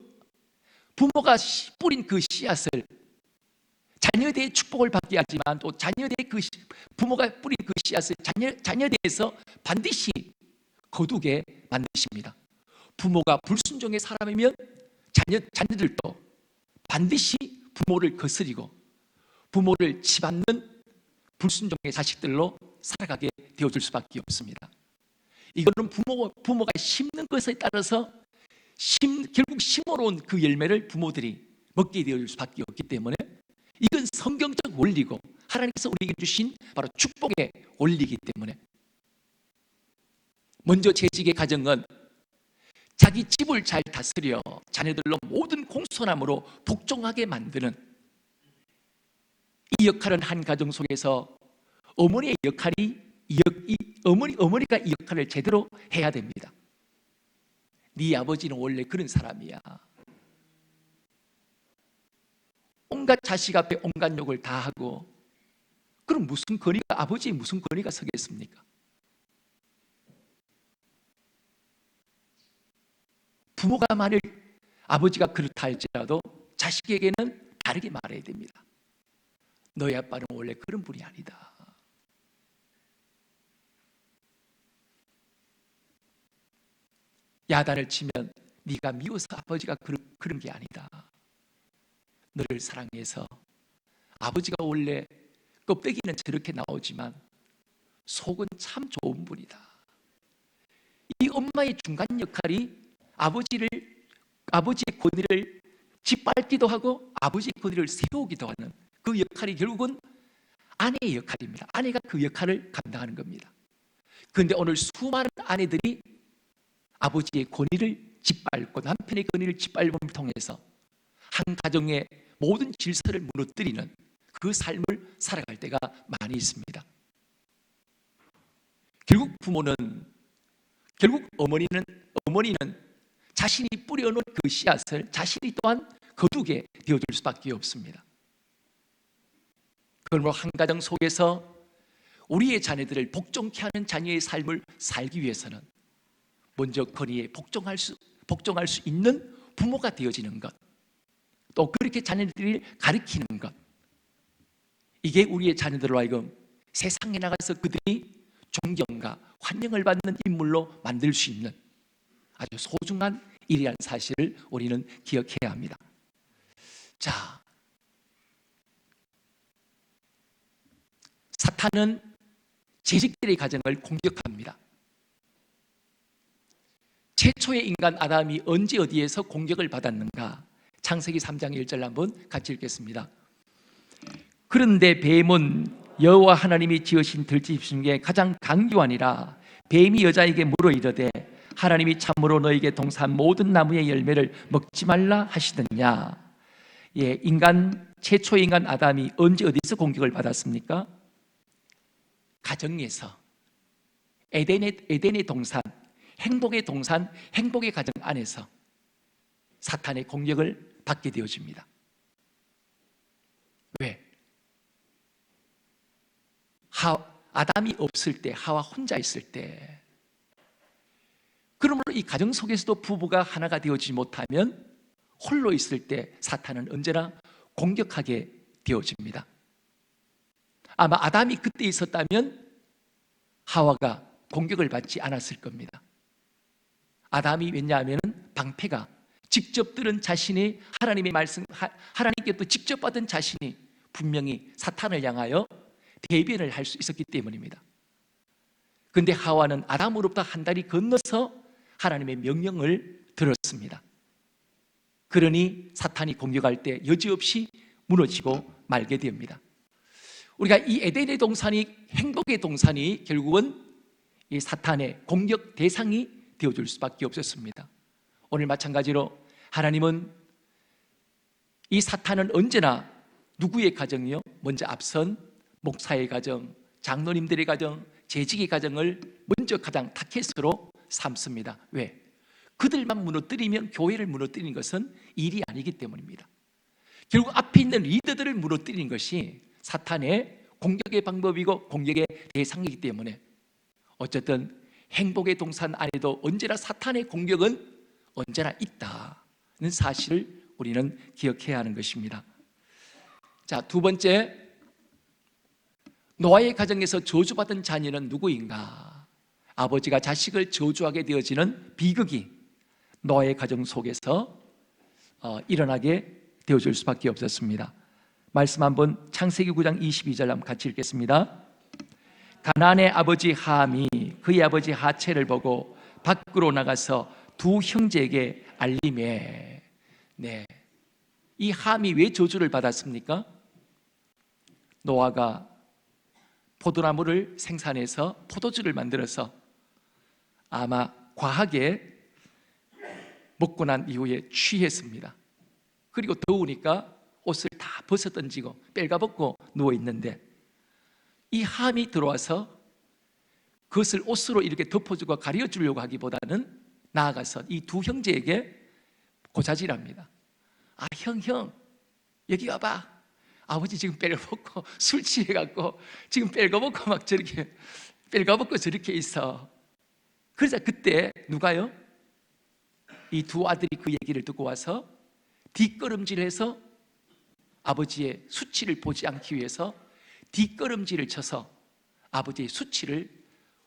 부모가 뿌린 그 씨앗을 자녀들의 축복을 받게 하지만 또 자녀들의 그 부모가 뿌린 그 씨앗을 자녀들에서 반드시 거두게 만드십니다. 부모가 불순종의 사람이면 자녀들도 반드시 부모를 거스리고 부모를 치받는 불순종의 자식들로 살아가게 되어줄 수밖에 없습니다. 이거는 부모가 심는 것에 따라서 결국 심어로 온 그 열매를 부모들이 먹게 되어줄 수밖에 없기 때문에 이건 성경적 원리고 하나님께서 우리에게 주신 바로 축복의 원리이기 때문에 먼저 재직의 가정은 자기 집을 잘 다스려 자녀들로 모든 공손함으로 복종하게 만드는 이 역할은 한 가정 속에서 어머니의 역할이 어머니가 이 역할을 제대로 해야 됩니다. 네 아버지는 원래 그런 사람이야. 온갖 자식 앞에 온갖 욕을 다 하고 그럼 아버지의 무슨 권위가 서겠습니까? 부모가 만일 아버지가 그렇다 할지라도 자식에게는 다르게 말해야 됩니다. 너희 아빠는 원래 그런 분이 아니다. 야단을 치면 네가 미워서 아버지가 그런 게 아니다. 너를 사랑해서 아버지가 원래 껍데기는 저렇게 나오지만 속은 참 좋은 분이다. 이 엄마의 중간 역할이 아버지의 권위를 짓밟기도 하고 아버지의 권위를 세우기도 하는 그 역할이 결국은 아내의 역할입니다. 아내가 그 역할을 감당하는 겁니다. 그런데 오늘 수많은 아내들이 아버지의 권위를 짓밟고 남편의 권위를 짓밟음을 통해서 한 가정의 모든 질서를 무너뜨리는 그 삶을 살아갈 때가 많이 있습니다. 결국 어머니는 자신이 뿌려놓은 그 씨앗을 자신이 또한 거두게 되어줄 수밖에 없습니다. 그러므로 한 가정 속에서 우리의 자녀들을 복종케 하는 자녀의 삶을 살기 위해서는 먼저 권위에 복종할 수 있는 부모가 되어지는 것, 또 그렇게 자녀들을 가르치는 것, 이게 우리의 자녀들로 하여금 세상에 나가서 그들이 존경과 환영을 받는 인물로 만들 수 있는 아주 소중한 일이라는 사실을 우리는 기억해야 합니다. 자, 사탄은 재직들의 가정을 공격합니다. 최초의 인간 아담이 언제 어디에서 공격을 받았는가? 창세기 3장 1절 한번 같이 읽겠습니다. 그런데 뱀은 여호와 하나님이 지으신 들짐승 중에 가장 강교하니라. 뱀이 여자에게 물어 이르되 하나님이 참으로 너에게 동산 모든 나무의 열매를 먹지 말라 하시더냐. 최초의 인간 아담이 언제 어디서 공격을 받았습니까? 가정에서, 에덴의 동산, 행복의 동산, 행복의 가정 안에서 사탄의 공격을 받게 되어집니다. 왜? 아담이 없을 때, 하와 혼자 있을 때, 그러므로 이 가정 속에서도 부부가 하나가 되어지지 못하면 홀로 있을 때 사탄은 언제나 공격하게 되어집니다. 아마 아담이 그때 있었다면 하와가 공격을 받지 않았을 겁니다. 아담이 왜냐하면 방패가 직접 들은 자신이 하나님의 말씀, 하나님께도 직접 받은 자신이 분명히 사탄을 향하여 대변을 할 수 있었기 때문입니다. 그런데 하와는 아담으로부터 한 달이 건너서 하나님의 명령을 들었습니다. 그러니 사탄이 공격할 때 여지없이 무너지고 말게 됩니다. 우리가 이 에덴의 동산이, 행복의 동산이 결국은 이 사탄의 공격 대상이 되어줄 수밖에 없었습니다. 오늘 마찬가지로 하나님은 이 사탄은 언제나 누구의 가정이요? 먼저 앞선 목사의 가정, 장로님들의 가정, 재직의 가정을 먼저 가장 타켓으로 삼습니다. 왜? 그들만 무너뜨리면 교회를 무너뜨리는 것은 일이 아니기 때문입니다. 결국 앞에 있는 리더들을 무너뜨리는 것이 사탄의 공격의 방법이고 공격의 대상이기 때문에 어쨌든 행복의 동산 안에도 언제나 사탄의 공격은 언제나 있다는 사실을 우리는 기억해야 하는 것입니다. 자, 두 번째, 노아의 가정에서 저주받은 자녀는 누구인가? 아버지가 자식을 저주하게 되어지는 비극이 노아의 가정 속에서 일어나게 되어줄 수밖에 없었습니다. 말씀 한번 창세기 9장 22절 한번 같이 읽겠습니다. 가나안의 아버지 함이 그의 아버지 하체를 보고 밖으로 나가서 두 형제에게 알림해. 네, 이 함이 왜 저주를 받았습니까? 노아가 포도나무를 생산해서 포도주를 만들어서 아마 과하게 먹고 난 이후에 취했습니다. 그리고 더우니까 옷을 다 벗어 던지고 빨가벗고 누워 있는데 이 함이 들어와서 그것을 옷으로 이렇게 덮어주고 가려주려고 하기보다는 나아가서 이 두 형제에게 고자질합니다. 아, 형 여기 와봐. 아버지 지금 빨가벗고 술 취해갖고 지금 빨가벗고 막 저렇게 빨가벗고 저렇게 있어. 그러자 그때 누가요? 이 두 아들이 그 얘기를 듣고 와서 뒷걸음질해서 아버지의 수치를 보지 않기 위해서 뒷걸음질을 쳐서 아버지의 수치를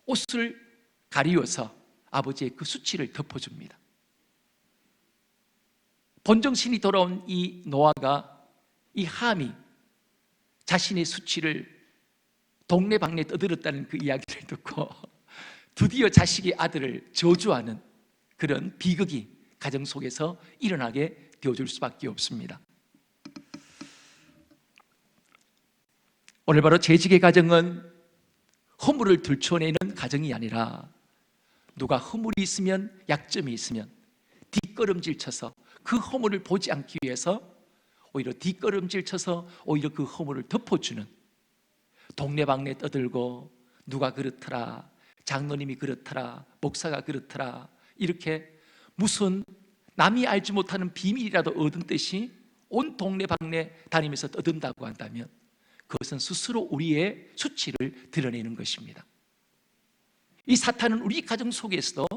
옷을 가리워서 아버지의 그 수치를 덮어줍니다. 본정신이 돌아온 이 노아가 이 함이 자신의 수치를 동네방네 떠들었다는 그 이야기를 듣고 드디어 자식의 아들을 저주하는 그런 비극이 가정 속에서 일어나게 되어줄 수밖에 없습니다. 오늘 바로 재직의 가정은 허물을 들춰내는 가정이 아니라 누가 허물이 있으면, 약점이 있으면 뒷걸음질 쳐서 그 허물을 보지 않기 위해서 오히려 뒷걸음질 쳐서 오히려 그 허물을 덮어주는, 동네방네 떠들고 누가 그렇더라, 장로님이 그렇더라, 목사가 그렇더라, 이렇게 무슨 남이 알지 못하는 비밀이라도 얻은 듯이 온 동네방네 다니면서 떠든다고 한다면 그것은 스스로 우리의 수치를 드러내는 것입니다. 이 사탄은 우리 가정 속에서도,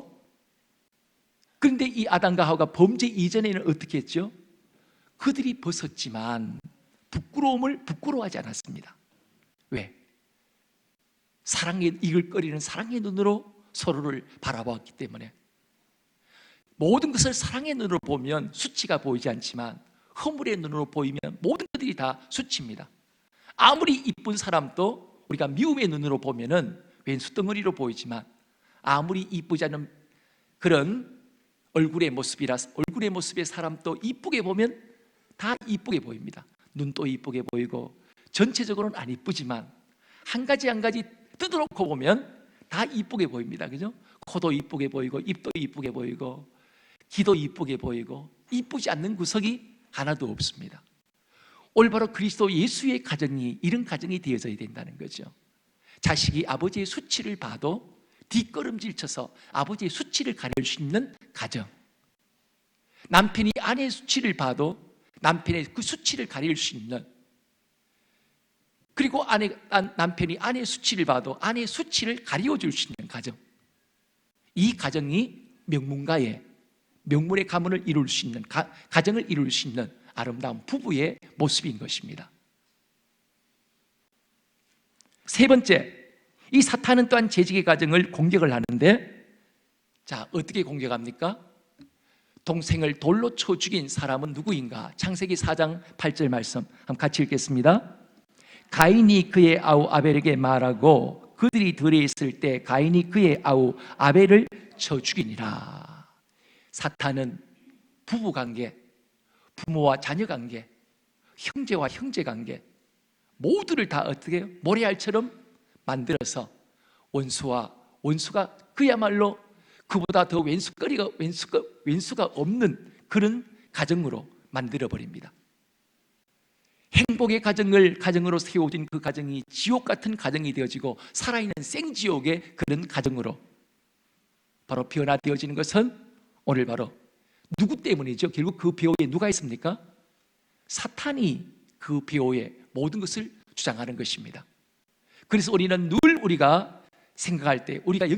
그런데 이 아담과 하와가 범죄 이전에는 어떻게 했죠? 그들이 벗었지만 부끄러움을 부끄러워하지 않았습니다. 왜? 사랑에 이글거리는 사랑의 눈으로 서로를 바라보았기 때문에. 모든 것을 사랑의 눈으로 보면 수치가 보이지 않지만 허물의 눈으로 보이면 모든 것들이 다 수치입니다. 아무리 이쁜 사람도 우리가 미움의 눈으로 보면은 왼수덩어리로 보이지만 아무리 이쁘지 않은 그런 얼굴의 모습의 사람도 이쁘게 보면 다 이쁘게 보입니다. 눈도 이쁘게 보이고 전체적으로는 안 이쁘지만 한 가지 한 가지 뜯어놓고 보면 다 이쁘게 보입니다. 그죠? 코도 이쁘게 보이고 입도 이쁘게 보이고 귀도 이쁘게 보이고 이쁘지 않는 구석이 하나도 없습니다. 올바로 그리스도 예수의 가정이 이런 가정이 되어져야 된다는 거죠. 자식이 아버지의 수치를 봐도 뒷걸음질 쳐서 아버지의 수치를 가릴 수 있는 가정, 남편이 아내의 수치를 봐도 남편의 그 수치를 가릴 수 있는, 그리고 남편이 아내의 수치를 봐도 아내의 수치를 가리워줄 수 있는 가정, 이 가정이 명문의 가문을 이룰 수 있는, 가정을 이룰 수 있는 아름다운 부부의 모습인 것입니다. 세 번째, 이 사탄은 또한 재직의 가정을 공격을 하는데, 자, 어떻게 공격합니까? 동생을 돌로 쳐 죽인 사람은 누구인가? 창세기 4장 8절 말씀 한번 같이 읽겠습니다. 가인이 그의 아우 아벨에게 말하고 그들이 들에 있을 때 가인이 그의 아우 아벨을 쳐 죽이니라. 사탄은 부부관계, 부모와 자녀관계, 형제와 형제관계 모두를 다 어떻게 해요? 모래알처럼 만들어서 원수가 그야말로 그보다 더 왼수가 없는 그런 가정으로 만들어 버립니다. 행복의 가정으로 세워진 그 가정이 지옥 같은 가정이 되어지고 살아있는 생지옥의 그런 가정으로 바로 변화되어지는 것은 오늘 바로 누구 때문이죠? 결국 그 배후에 누가 있습니까? 사탄이 그 배후에 모든 것을 주장하는 것입니다. 그래서 우리는 늘 우리가 생각할 때 우리가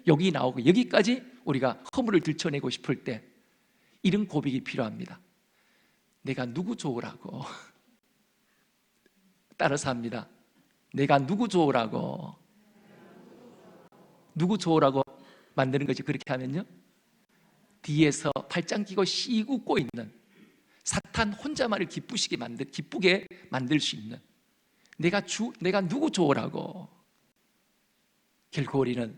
여기 나오고 여기까지 우리가 허물을 들춰내고 싶을 때 이런 고백이 필요합니다. 내가 누구 좋으라고 따라서 합니다. 내가 누구 좋으라고 만드는 거지. 그렇게 하면요 뒤에서 팔짱 끼고 씩 웃고 있는 사탄 혼자만을 기쁘게 만들 수 있는 내가 누구 좋으라고. 결코 우리는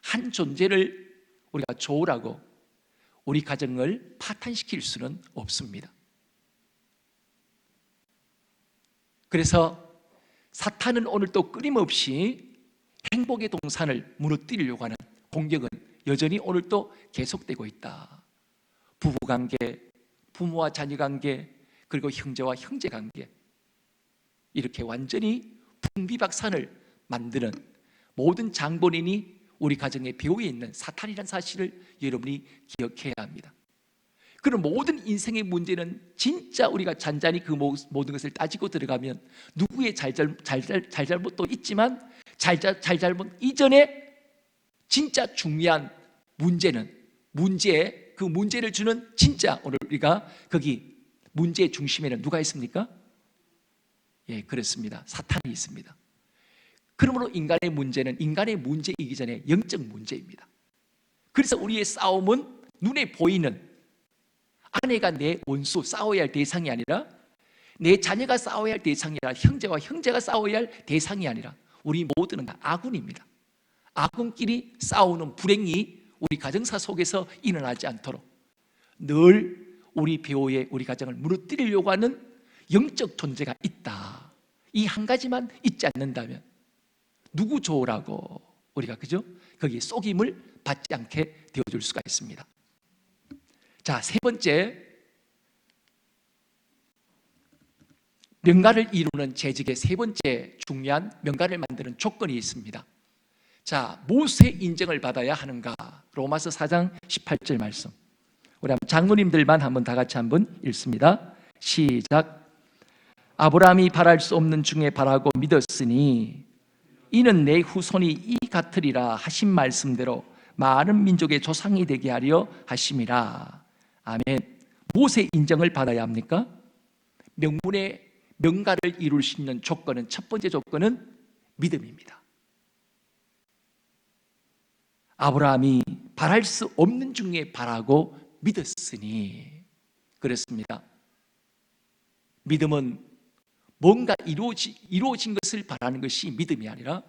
한 존재를 우리가 좋으라고 우리 가정을 파탄시킬 수는 없습니다. 그래서 사탄은 오늘 또 끊임없이 행복의 동산을 무너뜨리려고 하는 공격은 여전히 오늘 또 계속되고 있다. 부부관계, 부모와 자녀관계, 그리고 형제와 형제관계, 이렇게 완전히 풍비박산을 만드는 모든 장본인이 우리 가정의 배후에 있는 사탄이라는 사실을 여러분이 기억해야 합니다. 그런 모든 인생의 문제는 진짜 우리가 잔잔히 그 모든 것을 따지고 들어가면 누구의 잘잘못도 있지만 잘잘못 이전에 진짜 중요한 그 문제를 주는 진짜 오늘 우리가 거기 문제의 중심에는 누가 있습니까? 예, 그렇습니다. 사탄이 있습니다. 그러므로 인간의 문제는 인간의 문제이기 전에 영적 문제입니다. 그래서 우리의 싸움은 눈에 보이는 아내가 내 원수 싸워야 할 대상이 아니라 내 자녀가 싸워야 할 대상이 아니라 형제와 형제가 싸워야 할 대상이 아니라 우리 모두는 다 아군입니다. 아군끼리 싸우는 불행이 우리 가정사 속에서 일어나지 않도록 늘 우리 배후에 우리 가정을 무너뜨리려고 하는 영적 존재가 있다. 이 한 가지만 잊지 않는다면 누구 좋으라고 우리가 그죠? 거기에 속임을 받지 않게 되어줄 수가 있습니다. 자, 세 번째, 명가를 이루는 재직의 세 번째 중요한 명가를 만드는 조건이 있습니다. 자, 무엇의 인정을 받아야 하는가? 로마서 4장 18절 말씀. 우리 한번 장로님들만 한번 다 같이 한번 읽습니다. 시작. 아브라함이 바랄 수 없는 중에 바라고 믿었으니 이는 내 후손이 이 같으리라 하신 말씀대로 많은 민족의 조상이 되게 하려 하심이라. 아멘. 무엇의 인정을 받아야 합니까? 명문의 명가를 이룰 수 있는 조건은, 첫 번째 조건은 믿음입니다. 아브라함이 바랄 수 없는 중에 바라고 믿었으니, 그렇습니다. 믿음은 뭔가 이루어진 것을 바라는 것이 믿음이 아니라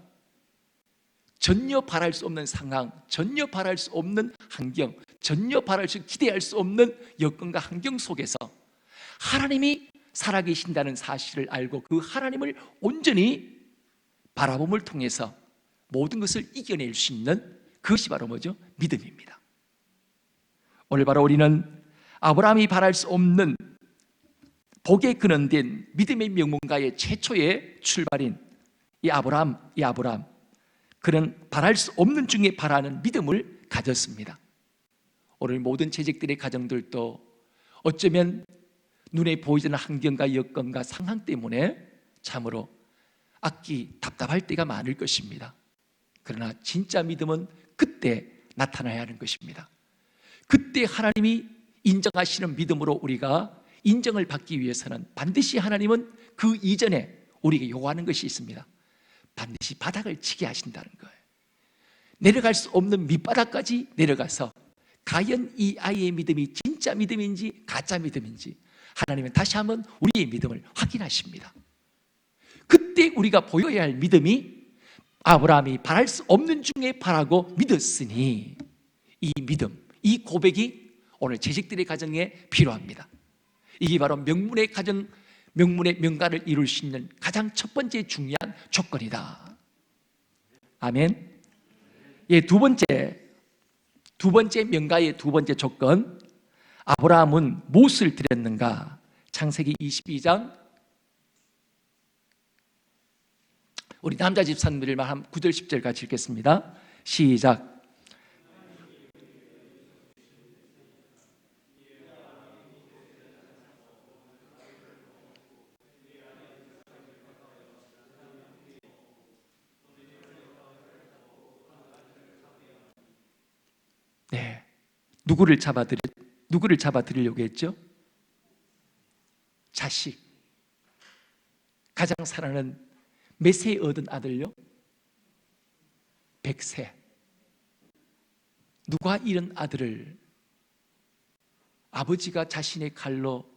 전혀 바랄 수 없는 상황, 전혀 바랄 수 없는 환경, 전혀 기대할 수 없는 여건과 환경 속에서 하나님이 살아계신다는 사실을 알고 그 하나님을 온전히 바라봄을 통해서 모든 것을 이겨낼 수 있는 그것이 바로 뭐죠? 믿음입니다. 오늘 바로 우리는 아브라함이 바랄 수 없는 복에 근원된 믿음의 명문가의 최초의 출발인 이 아브라함, 그는 바랄 수 없는 중에 바라는 믿음을 가졌습니다. 오늘 모든 재직들의 가정들도 어쩌면 눈에 보이지 않는 환경과 여건과 상황 때문에 참으로 답답할 때가 많을 것입니다. 그러나 진짜 믿음은 그때 나타나야 하는 것입니다. 그때 하나님이 인정하시는 믿음으로 우리가 인정을 받기 위해서는 반드시 하나님은 그 이전에 우리에게 요구하는 것이 있습니다. 반드시 바닥을 치게 하신다는 거예요. 내려갈 수 없는 밑바닥까지 내려가서 과연 이 아이의 믿음이 진짜 믿음인지 가짜 믿음인지 하나님은 다시 한번 우리의 믿음을 확인하십니다. 그때 우리가 보여야 할 믿음이 아브라함이 바랄 수 없는 중에 바라고 믿었으니, 이 믿음, 이 고백이 오늘 재직들의 가정에 필요합니다. 이게 바로 명문의 명가를 이룰 수 있는 가장 첫 번째 중요한 조건이다. 아멘. 예, 두 번째 두 번째 명가의 두 번째 조건, 아브라함은 무엇을 드렸는가? 창세기 22장, 우리 남자 집사님들만 한 9절 10절 같이 읽겠습니다. 시작. 네, 누구를 잡아드리려고 했죠? 자식. 가장 사랑하는 몇 세에 얻은 아들요? 100세. 누가 이런 아들을, 아버지가 자신의 칼로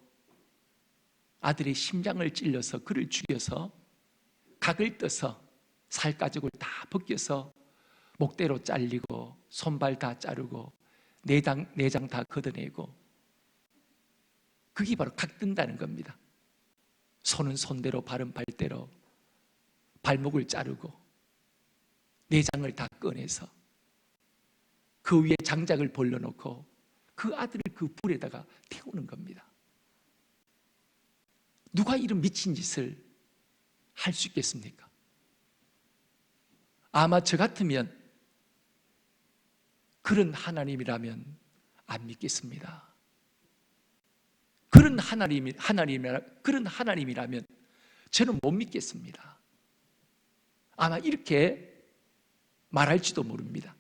아들의 심장을 찔러서 그를 죽여서 각을 떠서 살가죽을 다 벗겨서 목대로 잘리고 손발 다 자르고 내장 다 걷어내고, 그게 바로 각 뜬다는 겁니다. 손은 손대로, 발은 발대로 발목을 자르고 내장을 다 꺼내서 그 위에 장작을 벌려놓고 그 아들을 그 불에다가 태우는 겁니다. 누가 이런 미친 짓을 할 수 있겠습니까? 아마 저 같으면, 그런 하나님이라면 안 믿겠습니다. 그런 하나님이라면 저는 못 믿겠습니다. 아마 이렇게 말할지도 모릅니다.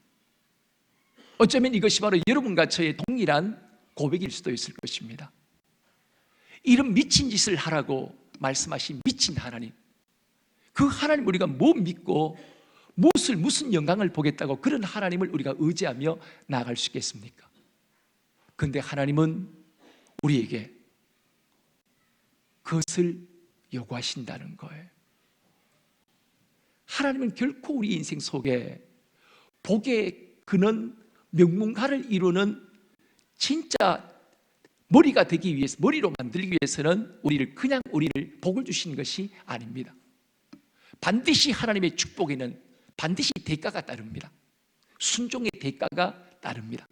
어쩌면 이것이 바로 여러분과 저의 동일한 고백일 수도 있을 것입니다. 이런 미친 짓을 하라고 말씀하신 미친 하나님, 그 하나님 우리가 뭐 믿고 무슨 영광을 보겠다고 그런 하나님을 우리가 의지하며 나아갈 수 있겠습니까? 그런데 하나님은 우리에게 그것을 요구하신다는 거예요. 하나님은 결코 우리 인생 속에 복의 근원, 명문가를 이루는 진짜 머리가 되기 위해서, 머리로 만들기 위해서는 우리를 복을 주시는 것이 아닙니다. 반드시 하나님의 축복에는 반드시 대가가 따릅니다. 순종의 대가가 따릅니다.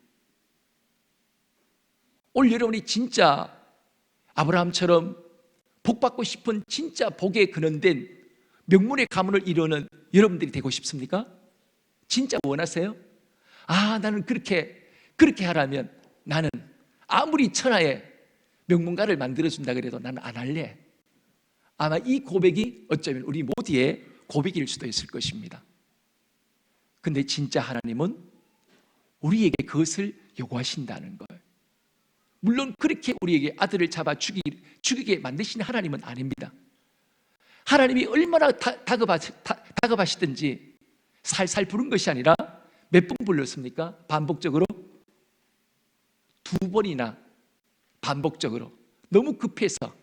오늘 여러분이 진짜 아브라함처럼 복받고 싶은 진짜 복에 근원된 명문의 가문을 이루는 여러분들이 되고 싶습니까? 진짜 원하세요? 나는 그렇게 하라면 나는 아무리 천하에 명문가를 만들어준다 그래도 나는 안 할래. 아마 이 고백이 어쩌면 우리 모두의 고백일 수도 있을 것입니다. 근데 진짜 하나님은 우리에게 그것을 요구하신다는 거예요. 물론 그렇게 우리에게 아들을 잡아 죽이게 만드신 하나님은 아닙니다. 하나님이 얼마나 다급하시든지 살살 부른 것이 아니라 몇 번 불렀습니까? 반복적으로 2번이나 반복적으로 너무 급해서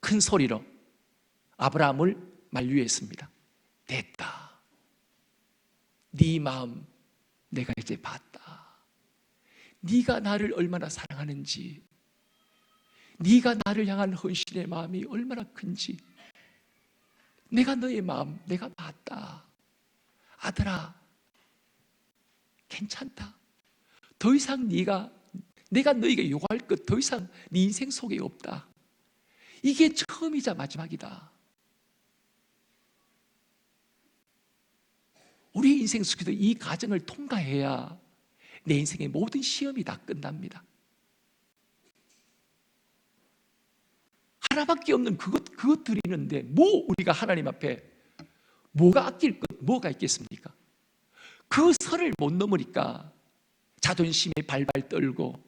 큰 소리로 아브라함을 만류했습니다. 됐다. 네 마음 내가 이제 봤다. 네가 나를 얼마나 사랑하는지, 네가 나를 향한 헌신의 마음이 얼마나 큰지 내가 너의 마음 내가 봤다. 아들아, 괜찮다. 더 이상 내가 너에게 요구할 것 더 이상 네 인생 속에 없다. 이게 처음이자 마지막이다. 우리 인생 속에도 이 과정을 통과해야 내 인생의 모든 시험이 다 끝납니다. 하나밖에 없는 그것 드리는데 우리가 하나님 앞에 뭐가 아낄 것 뭐가 있겠습니까? 그 선을 못 넘으니까 자존심에 발발 떨고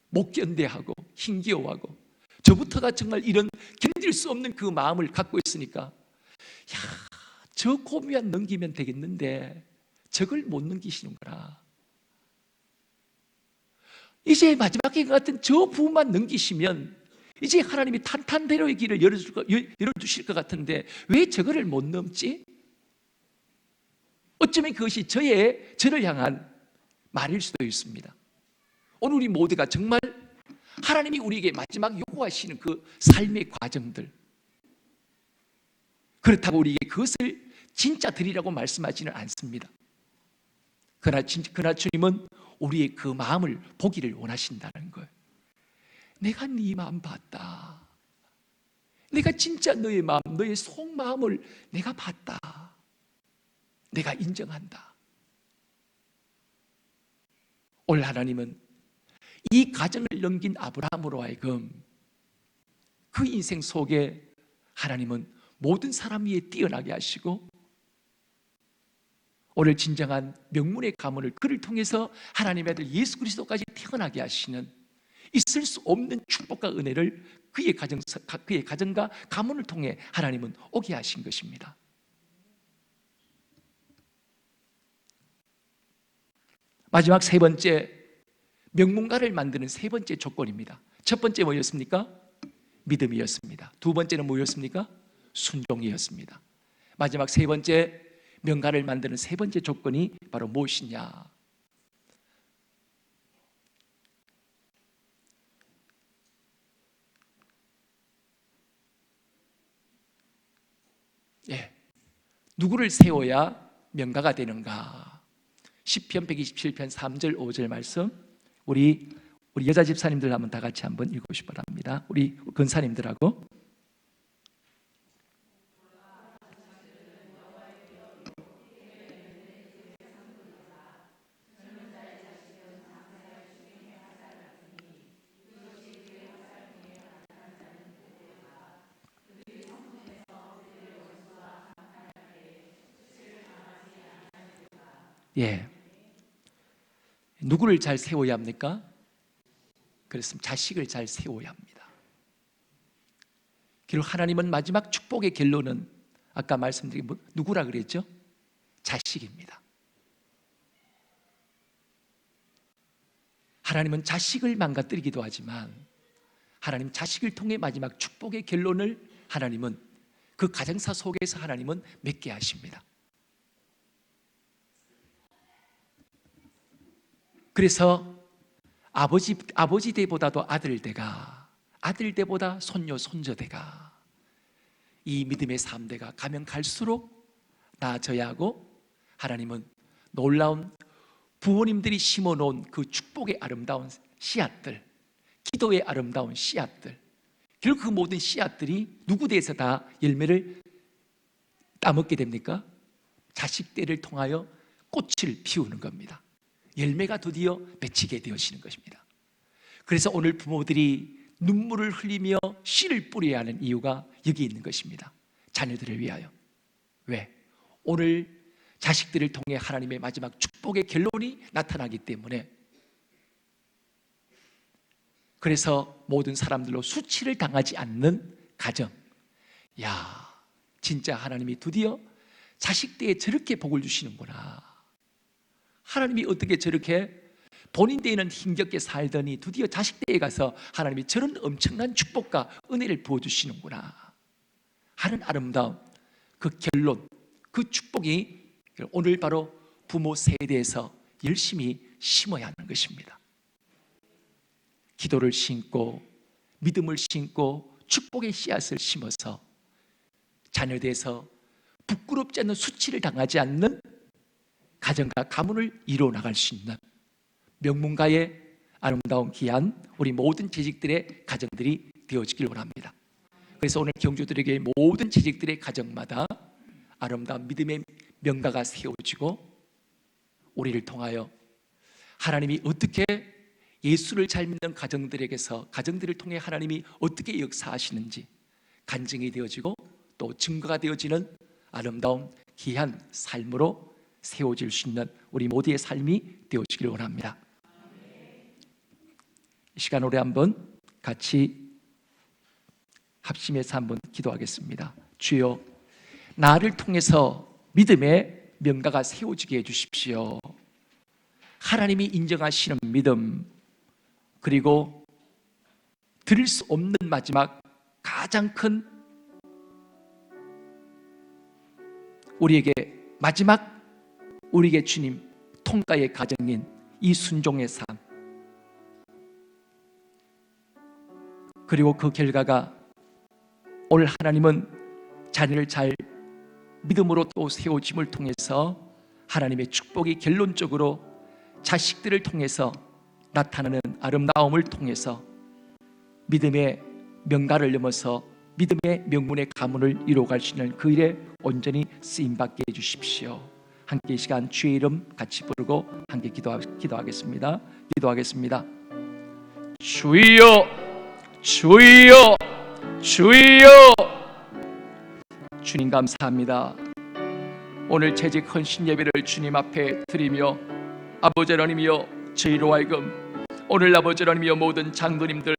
못 견뎌하고 힘겨워하고, 저부터가 정말 이런 견딜 수 없는 그 마음을 갖고 있으니까 저 고비만 넘기면 되겠는데 저걸 못 넘기시는구나. 이제 마지막에 같은 저 부분만 넘기시면 이제 하나님이 탄탄대로의 길을 열어주실 것 같은데 왜 저거를 못 넘지? 어쩌면 그것이 저를 향한 말일 수도 있습니다. 오늘 우리 모두가 정말 하나님이 우리에게 마지막 요구하시는 그 삶의 과정들, 그렇다고 우리에게 그것을 진짜 드리라고 말씀하지는 않습니다. 그러나 주님은 우리의 그 마음을 보기를 원하신다는 거예요. 내가 네 마음 봤다. 내가 진짜 너의 마음, 너의 속마음을 내가 봤다. 내가 인정한다. 오늘 하나님은 이 가정을 넘긴 아브라함으로 하여금 그 인생 속에 하나님은 모든 사람 위에 뛰어나게 하시고 오늘 진정한 명문의 가문을 그를 통해서 하나님의 아들 예수 그리스도까지 태어나게 하시는 있을 수 없는 축복과 은혜를 그의 가정과 가문을 통해 하나님은 오게 하신 것입니다. 마지막 세 번째, 명문가를 만드는 세 번째 조건입니다. 첫 번째 뭐였습니까? 믿음이었습니다. 두 번째는 뭐였습니까? 순종이었습니다. 마지막 세 번째, 명가를 만드는 세 번째 조건이 바로 무엇이냐? 누구를 세워야 명가가 되는가? 시편 127편 3절 5절 말씀 우리 여자 집사님들 한번 다 같이 한번 읽으시기 바랍니다. 우리 근사님들하고 누구를 잘 세워야 합니까? 그렇습니다. 자식을 잘 세워야 합니다. 결국 하나님은 마지막 축복의 결론은 아까 말씀드린 누구라 그랬죠? 자식입니다. 하나님은 자식을 망가뜨리기도 하지만 하나님 자식을 통해 마지막 축복의 결론을 하나님은 그 가정사 속에서 하나님은 맺게 하십니다. 그래서 아버지 대보다도 아들 대보다 손녀 손자대가 이 믿음의 3대가 가면 갈수록 나아져야 하고 하나님은 놀라운 부모님들이 심어놓은 그 축복의 아름다운 씨앗들, 기도의 아름다운 씨앗들, 결국 그 모든 씨앗들이 누구 대해서 다 열매를 따먹게 됩니까? 자식들을 통하여 꽃을 피우는 겁니다. 열매가 드디어 맺히게 되어지는 것입니다. 그래서 오늘 부모들이 눈물을 흘리며 씨를 뿌려야 하는 이유가 여기 있는 것입니다. 자녀들을 위하여. 왜? 오늘 자식들을 통해 하나님의 마지막 축복의 결론이 나타나기 때문에. 그래서 모든 사람들로 수치를 당하지 않는 가정. 야, 진짜 하나님이 드디어 자식 때에 저렇게 복을 주시는구나. 하나님이 어떻게 저렇게 본인 때에는 힘겹게 살더니 드디어 자식 때에 가서 하나님이 저런 엄청난 축복과 은혜를 부어주시는구나 하는 아름다운 그 결론, 그 축복이 오늘 바로 부모 세대에서 열심히 심어야 하는 것입니다. 기도를 심고 믿음을 심고 축복의 씨앗을 심어서 자녀대에서 부끄럽지 않는 수치를 당하지 않는 가정과 가문을 이루어 나갈 수 있는 명문가의 아름다운 귀한 우리 모든 재직들의 가정들이 되어지길 원합니다. 그래서 오늘 경주들에게 모든 재직들의 가정마다 아름다운 믿음의 명가가 세워지고 우리를 통하여 하나님이 어떻게 예수를 잘 믿는 가정들을 통해 하나님이 어떻게 역사하시는지 간증이 되어지고 또 증거가 되어지는 아름다운 귀한 삶으로 세워질 수 있는 우리 모두의 삶이 되어지길 원합니다. 이 시간 우리 한번 같이 합심해서 한번 기도하겠습니다. 주여, 나를 통해서 믿음의 명가가 세워지게 해주십시오. 하나님이 인정하시는 믿음, 그리고 드릴 수 없는 마지막 가장 큰 우리에게 주님 통가의 가정인 이 순종의 삶, 그리고 그 결과가 오늘 하나님은 자녀를 잘 믿음으로 또 세워짐을 통해서 하나님의 축복이 결론적으로 자식들을 통해서 나타나는 아름다움을 통해서 믿음의 명가를 넘어서 믿음의 명문의 가문을 이루어갈 수 있는 그 일에 온전히 쓰임받게 해주십시오. 함께 이 시간 주의 이름 같이 부르고 함께 기도하겠습니다. 기도하겠습니다. 주여, 주여, 주여. 주님 감사합니다. 오늘 재직 헌신 예배를 주님 앞에 드리며 아버지 하나님이여, 저희로 하여금 오늘 아버지 하나님이여 모든 장로님들,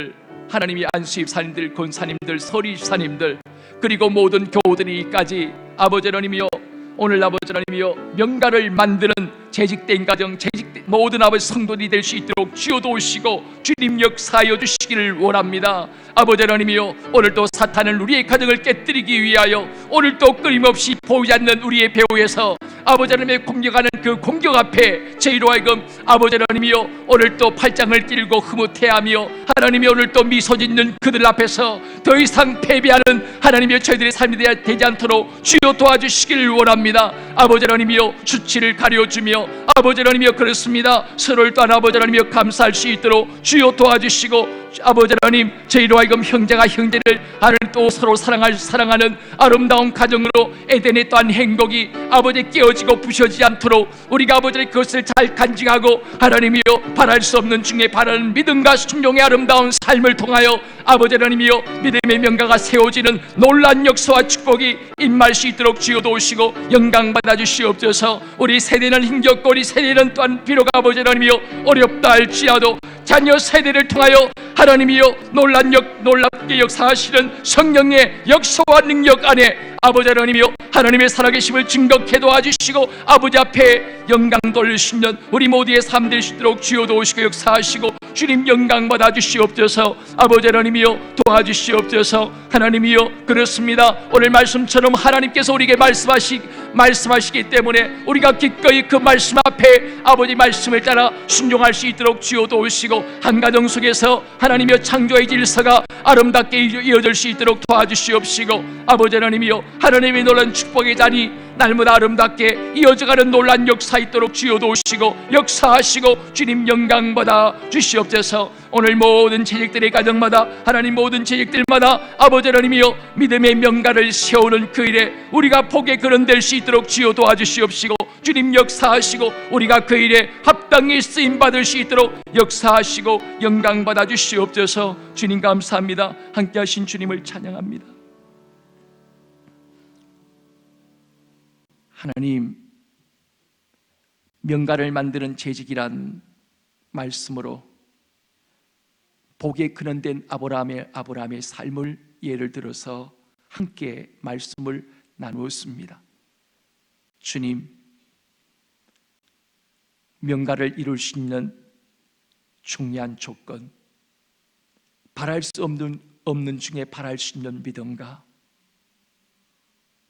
하나님이 안수집사님들, 권사님들, 서리집사님들, 그리고 모든 교우들이까지 아버지 하나님이여, 오늘 아버지 하나님이여 명가를 만드는 재직된 가정, 재직된 모든 아버지 성도들이 될 수 있도록 주여 도우시고 주님 역사하여 주시기를 원합니다. 아버지 하나님이여, 오늘도 사탄은 우리의 가정을 깨뜨리기 위하여 오늘도 끊임없이 보이지 않는 우리의 배후에서 아버지 하나님의 공격하는 그 공격 앞에 저희로 하여금 아버지 하나님이여 오늘도 팔짱을 끼고 흐뭇해하며 하나님이 오늘도 미소 짓는 그들 앞에서 더 이상 패배하는 하나님이여 저희들의 삶이 되지 않도록 주여 도와주시기를 원합니다. 아버지 하나님이여 수치를 가려주며 아버지 하나님이여 그렇습니다. 서로를 또한 아버지 하나님이여 감사할 수 있도록 주여 도와주시고 아버지 하나님 저희로 하여금 형제가 형제를 하나님 또 서로 사랑하는 아름다운 가정으로 에덴의 또한 행복이 아버지 깨어지고 부셔지지 않도록 우리가 아버지 그것을 잘 간직하고 하나님이여 바랄 수 없는 중에 바라는 믿음과 순종의 아름다운 삶을 통하여 아버지 하나님이여 믿음의 명가가 세워지는 놀란 역사와 축복이 임할 수 있도록 주여 도우시고 영광 받아 주시옵소서. 우리 세대는 힘겹고 우리 세대는 또한 비록 아버지 하나님이여 어렵다 할지라도 자녀 세대를 통하여 하나님이여 놀랍게 역사하시는 성령의 역사와 능력 안에 아버지 하나님이여 하나님의 살아계심을 증거케 도와주시고 아버지 앞에 영광 돌리시는 우리 모두의 삶 될 수 있도록 주여 도우시고 역사하시고 주님 영광 받아 주시옵소서. 아버지 하나님이여 도와주시옵소서. 하나님이여 그렇습니다. 오늘 말씀처럼 하나님께서 우리에게 말씀하시기 때문에 우리가 기꺼이 그 말씀 앞에 아버지 말씀을 따라 순종할 수 있도록 주여 도우시고 한 가정 속에서 하나님이여 창조의 질서가 아름답게 이어질 수 있도록 도와주시옵시고 아버지 하나님이여 하나님의 놀란 축복의 자리 날마다 아름답게 이어져가는 놀란 역사 있도록 주여 도우시고 역사하시고 주님 영광 받아 주시옵소서. 오늘 모든 재직들의 가정마다 하나님 모든 재직들마다 아버지 하나님이여 믿음의 명가를 세우는 그 일에 우리가 복의 근원 될 수 있도록 주여 도와주시옵시고 주님 역사하시고 우리가 그 일에 합당히 쓰임 받을 수 있도록 역사하시고 영광 받아 주시옵소서. 주님 감사합니다. 함께 하신 주님을 찬양합니다. 하나님, 명가를 만드는 재직이란 말씀으로 복에 근원된 아브라함의 삶을 예를 들어서 함께 말씀을 나누었습니다. 주님, 명가를 이룰 수 있는 중요한 조건, 바랄 수 없는 중에 바랄 수 있는 믿음과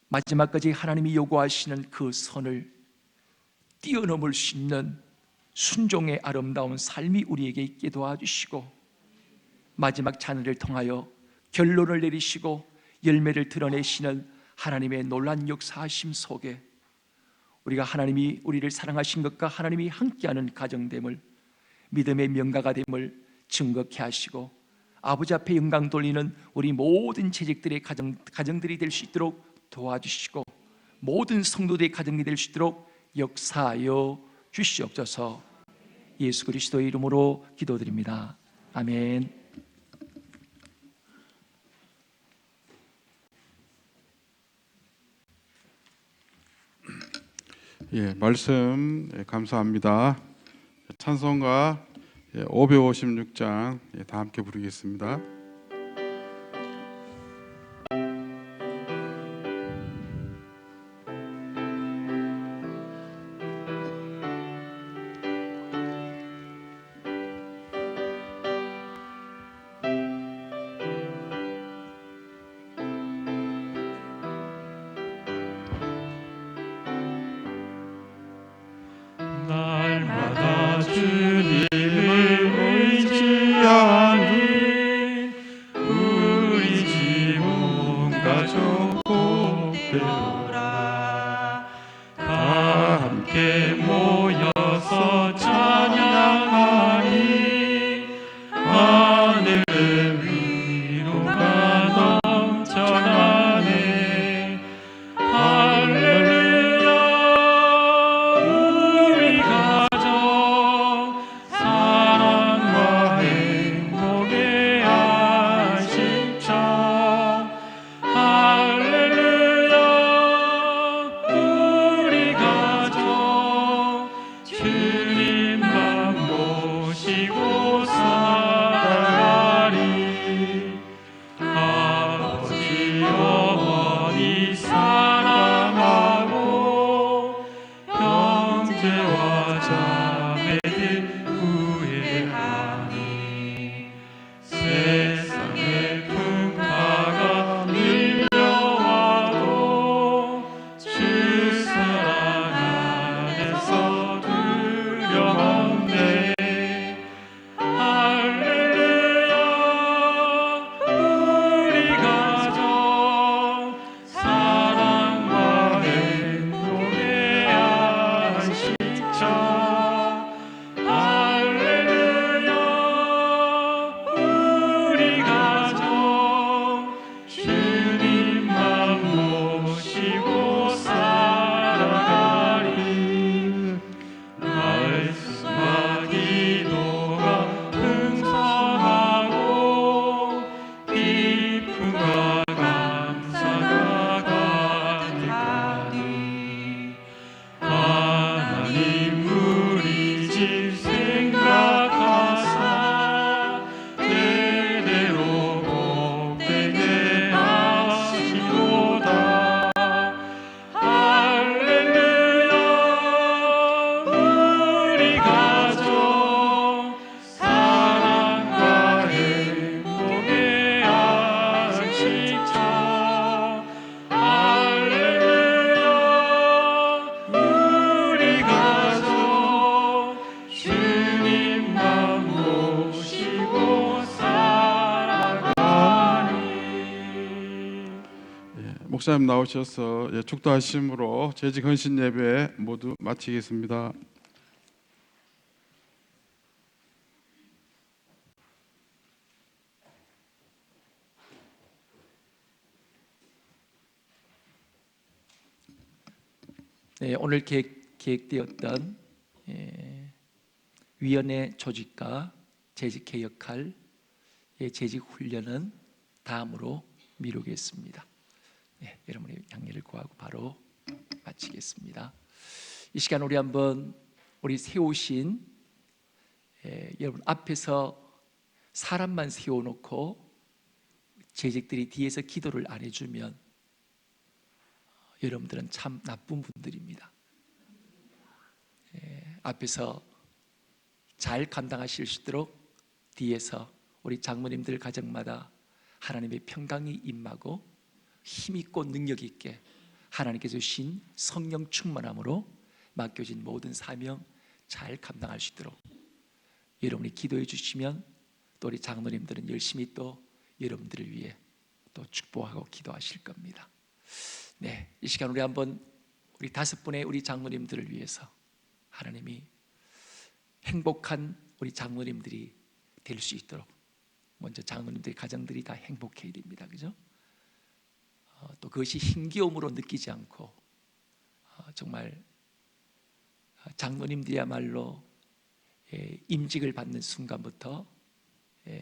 마지막까지 하나님이 요구하시는 그 선을 뛰어넘을 수 있는 순종의 아름다운 삶이 우리에게 있게 도와주시고 마지막 자녀를 통하여 결론을 내리시고 열매를 드러내시는 하나님의 놀란 역사하심 속에 우리가 하나님이 우리를 사랑하신 것과 하나님이 함께하는 가정됨을 믿음의 명가가 됨을 증거케 하시고 아버지 앞에 영광 돌리는 우리 모든 재직들의 가정들이 될 수 있도록 도와주시고 모든 성도들의 가정이 될 수 있도록 역사하여 주시옵소서. 예수 그리스도의 이름으로 기도드립니다. 아멘. 예, 말씀 감사합니다. 찬송가 556장 다 함께 부르겠습니다. 날마다 주님을 의지하니 목사님 나오셔서 축도하심으로 재직 헌신 예배 모두 마치겠습니다. 네, 오늘 계획되었던 위원회 조직과 재직 개혁할 재직 훈련은 다음으로 미루겠습니다. 네, 여러분의 양해를 구하고 바로 마치겠습니다. 이 시간 우리 한번 우리 세우신 여러분 앞에서 사람만 세워놓고 재직들이 뒤에서 기도를 안 해주면 여러분들은 참 나쁜 분들입니다. 앞에서 잘 감당하실 수 있도록 뒤에서 우리 장모님들 가정마다 하나님의 평강이 임하고 힘있고 능력 있게 하나님께서 주신 성령 충만함으로 맡겨진 모든 사명 잘 감당할 수 있도록 여러분이 기도해 주시면 또 우리 장로님들은 열심히 또 여러분들을 위해 또 축복하고 기도하실 겁니다. 네, 이 시간 우리 한번 우리 5분의 우리 장로님들을 위해서 하나님이 행복한 우리 장로님들이 될 수 있도록 먼저 장로님들의 가정들이 다 행복해야 됩니다. 그죠? 또 그것이 힘겨움으로 느끼지 않고 정말 장로님들이야말로 임직을 받는 순간부터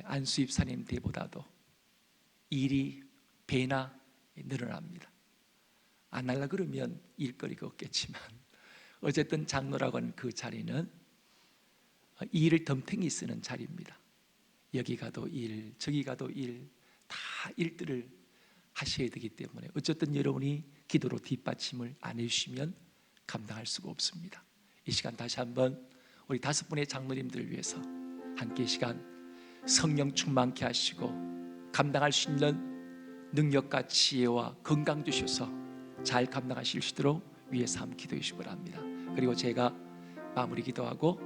안수입사님 때보다도 일이 배나 늘어납니다. 안 하려 그러면 일거리가 없겠지만 어쨌든 장로라고 하는 그 자리는 일을 덤탱이 쓰는 자리입니다. 여기 가도 일, 저기 가도 일, 다 일들을 하셔야 되기 때문에 어쨌든 여러분이 기도로 뒷받침을 안 해주시면 감당할 수가 없습니다. 이 시간 다시 한번 우리 5분의 장로님들을 위해서 함께 이 시간 성령 충만케 하시고 감당할 수 있는 능력과 지혜와 건강 주셔서 잘 감당하실 수 있도록 위에서 함께 기도해 주시기 바랍니다. 그리고 제가 마무리 기도하고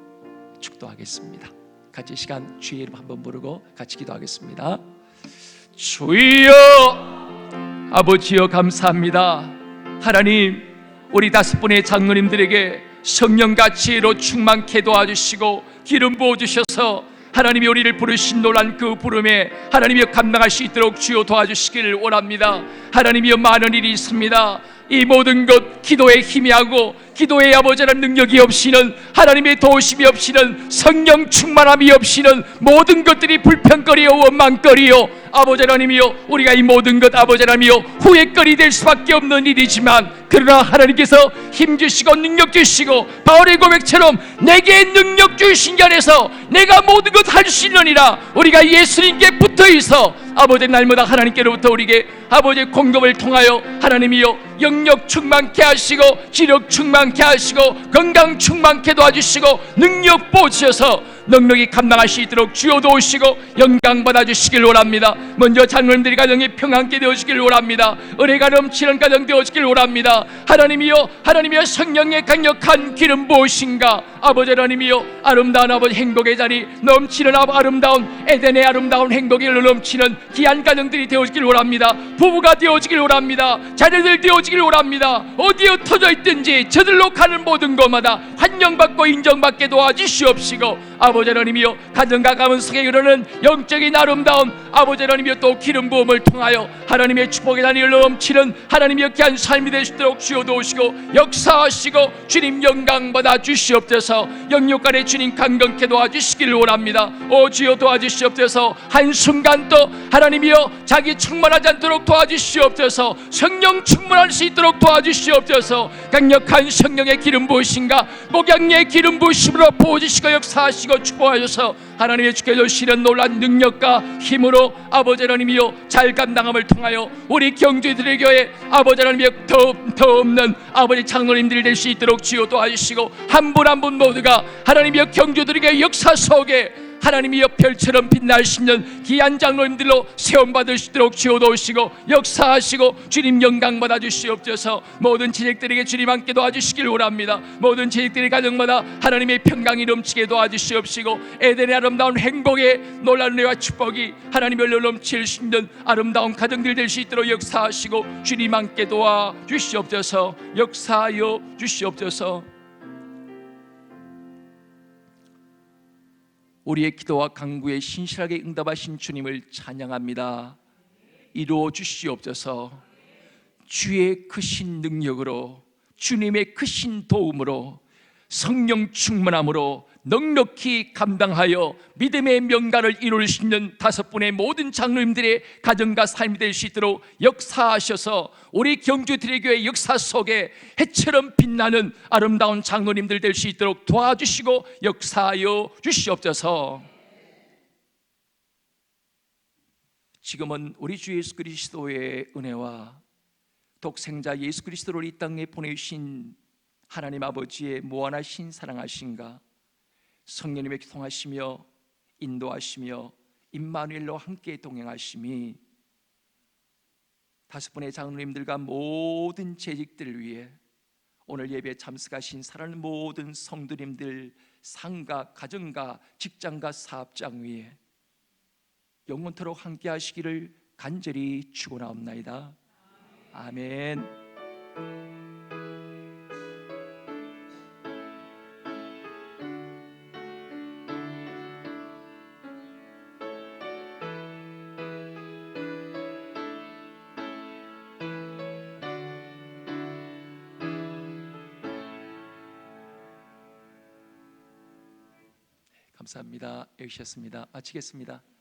축도하겠습니다. 같이 이 시간 주의 이름 한번 부르고 같이 기도하겠습니다. 주여, 아버지여 감사합니다. 하나님, 우리 5분의 장로님들에게 성령과 지혜로 충만케 도와주시고 기름 부어주셔서 하나님이 우리를 부르신 놀란 그 부름에 하나님이여 감당할 수 있도록 주여 도와주시기를 원합니다. 하나님이여 많은 일이 있습니다. 이 모든 것 기도의 힘이 하고 기도의 아버지라는 능력이 없이는 하나님의 도우심이 없이는 성령 충만함이 없이는 모든 것들이 불평거리요 원망거리요 아버지 하나님이여 우리가 이 모든 것 아버지 하나님이여 후회거리 될 수밖에 없는 일이지만 그러나 하나님께서 힘 주시고 능력 주시고 바울의 고백처럼 내게 능력 주신 게 안에서 내가 모든 것 할 수 있느니라 우리가 예수님께 붙어 있어 아버지 날마다 하나님께로부터 우리에게 아버지의 공급을 통하여 하나님이여 영력 충만케 하시고 지력 충만케 하시고 건강 충만케 도와주시고 능력 보시어서 능력이 감당할 수 있도록 주여 도우시고 영광 받아주시길 원합니다. 먼저 장로님들이 가정이 평안케 되어지길 원합니다. 은혜가 넘치는 가정 되어지길 원합니다. 하나님이여 성령의 강력한 기름 부으신가 아버지 하나님이여 아름다운 아버지 행복의 자리 넘치는 아름다운 에덴의 아름다운 행복이 넘치는 귀한 가정들이 되어지길 원합니다. 부부가 되어지길 원합니다. 자녀들 되어지길 원합니다. 어디에 흩어져 있든지 저들로 가는 모든 것마다 환영받고 인정받게 도와주시옵시고 아버지 하나님이여 가정과 가문 속에 이르는 영적인 아름다운 아버지 하나님이여 또 기름 부음을 통하여 하나님의 축복의 단위를 넘치는 하나님의 귀한 삶이 될 수 있도록 주여 도우시고 역사하시고 주님 영광 받아 주시옵소서. 영육간에 주님 강건케 도와주시기를 원합니다. 오 주여 도와주시옵소서. 한순간 또 하나님이여 자기 충만하지 않도록 도와주시옵소서. 성령 충만할 수 있도록 도와주시옵소서. 강력한 성령의 기름 부으신가 목양의 기름 부으심으로 부어주시고 역사하시고 축복하셔서 하나님의 주께 주시는 놀란 능력과 힘으로 아버지 하나님이여 잘 감당함을 통하여 우리 경주들의 교회 아버지 하나님이여 더 없는 아버지 장로님들이 될 수 있도록 주여 도와주시고 한 분 한 분 모두가 하나님이여 경주들에게 역사 속에 하나님이여 별처럼 빛날 수 있는 귀한 장로님들로 세움받을 수 있도록 지어도시고 역사하시고 주님 영광 받아 주시옵소서. 모든 재직들에게 주님 함께 도와주시길 원합니다. 모든 재직들의 가정마다 하나님의 평강이 넘치게 도와주시옵시고 에덴의 아름다운 행복의 놀라운 은혜와 축복이 하나님의 넘칠 수 있는 아름다운 가정들 될 수 있도록 역사하시고 주님 함께 도와주시옵소서. 역사하여 주시옵소서. 우리의 기도와 간구에 신실하게 응답하신 주님을 찬양합니다. 이루어 주시옵소서. 주의 크신 능력으로, 주님의 크신 도움으로, 성령 충만함으로 넉넉히 감당하여 믿음의 명가를 이룰 수 있는 5분의 모든 장로님들의 가정과 삶이 될 수 있도록 역사하셔서 우리 경주 드리교회 역사 속에 해처럼 빛나는 아름다운 장로님들 될 수 있도록 도와주시고 역사하여 주시옵소서. 지금은 우리 주 예수 그리스도의 은혜와 독생자 예수 그리스도를 이 땅에 보내신 하나님 아버지의 무한하신 사랑하심과 성령님의 통하시며 인도하시며 임마누엘로 함께 동행하심이 5분의 장로님들과 모든 재직들을 위해 오늘 예배에 참석하신 사랑하는 모든 성도님들 상가, 가정가, 직장가, 사업장 위에 영원토록 함께 하시기를 간절히 축원하옵나이다. 아멘. 감사합니다. 여기셨습니다. 마치겠습니다.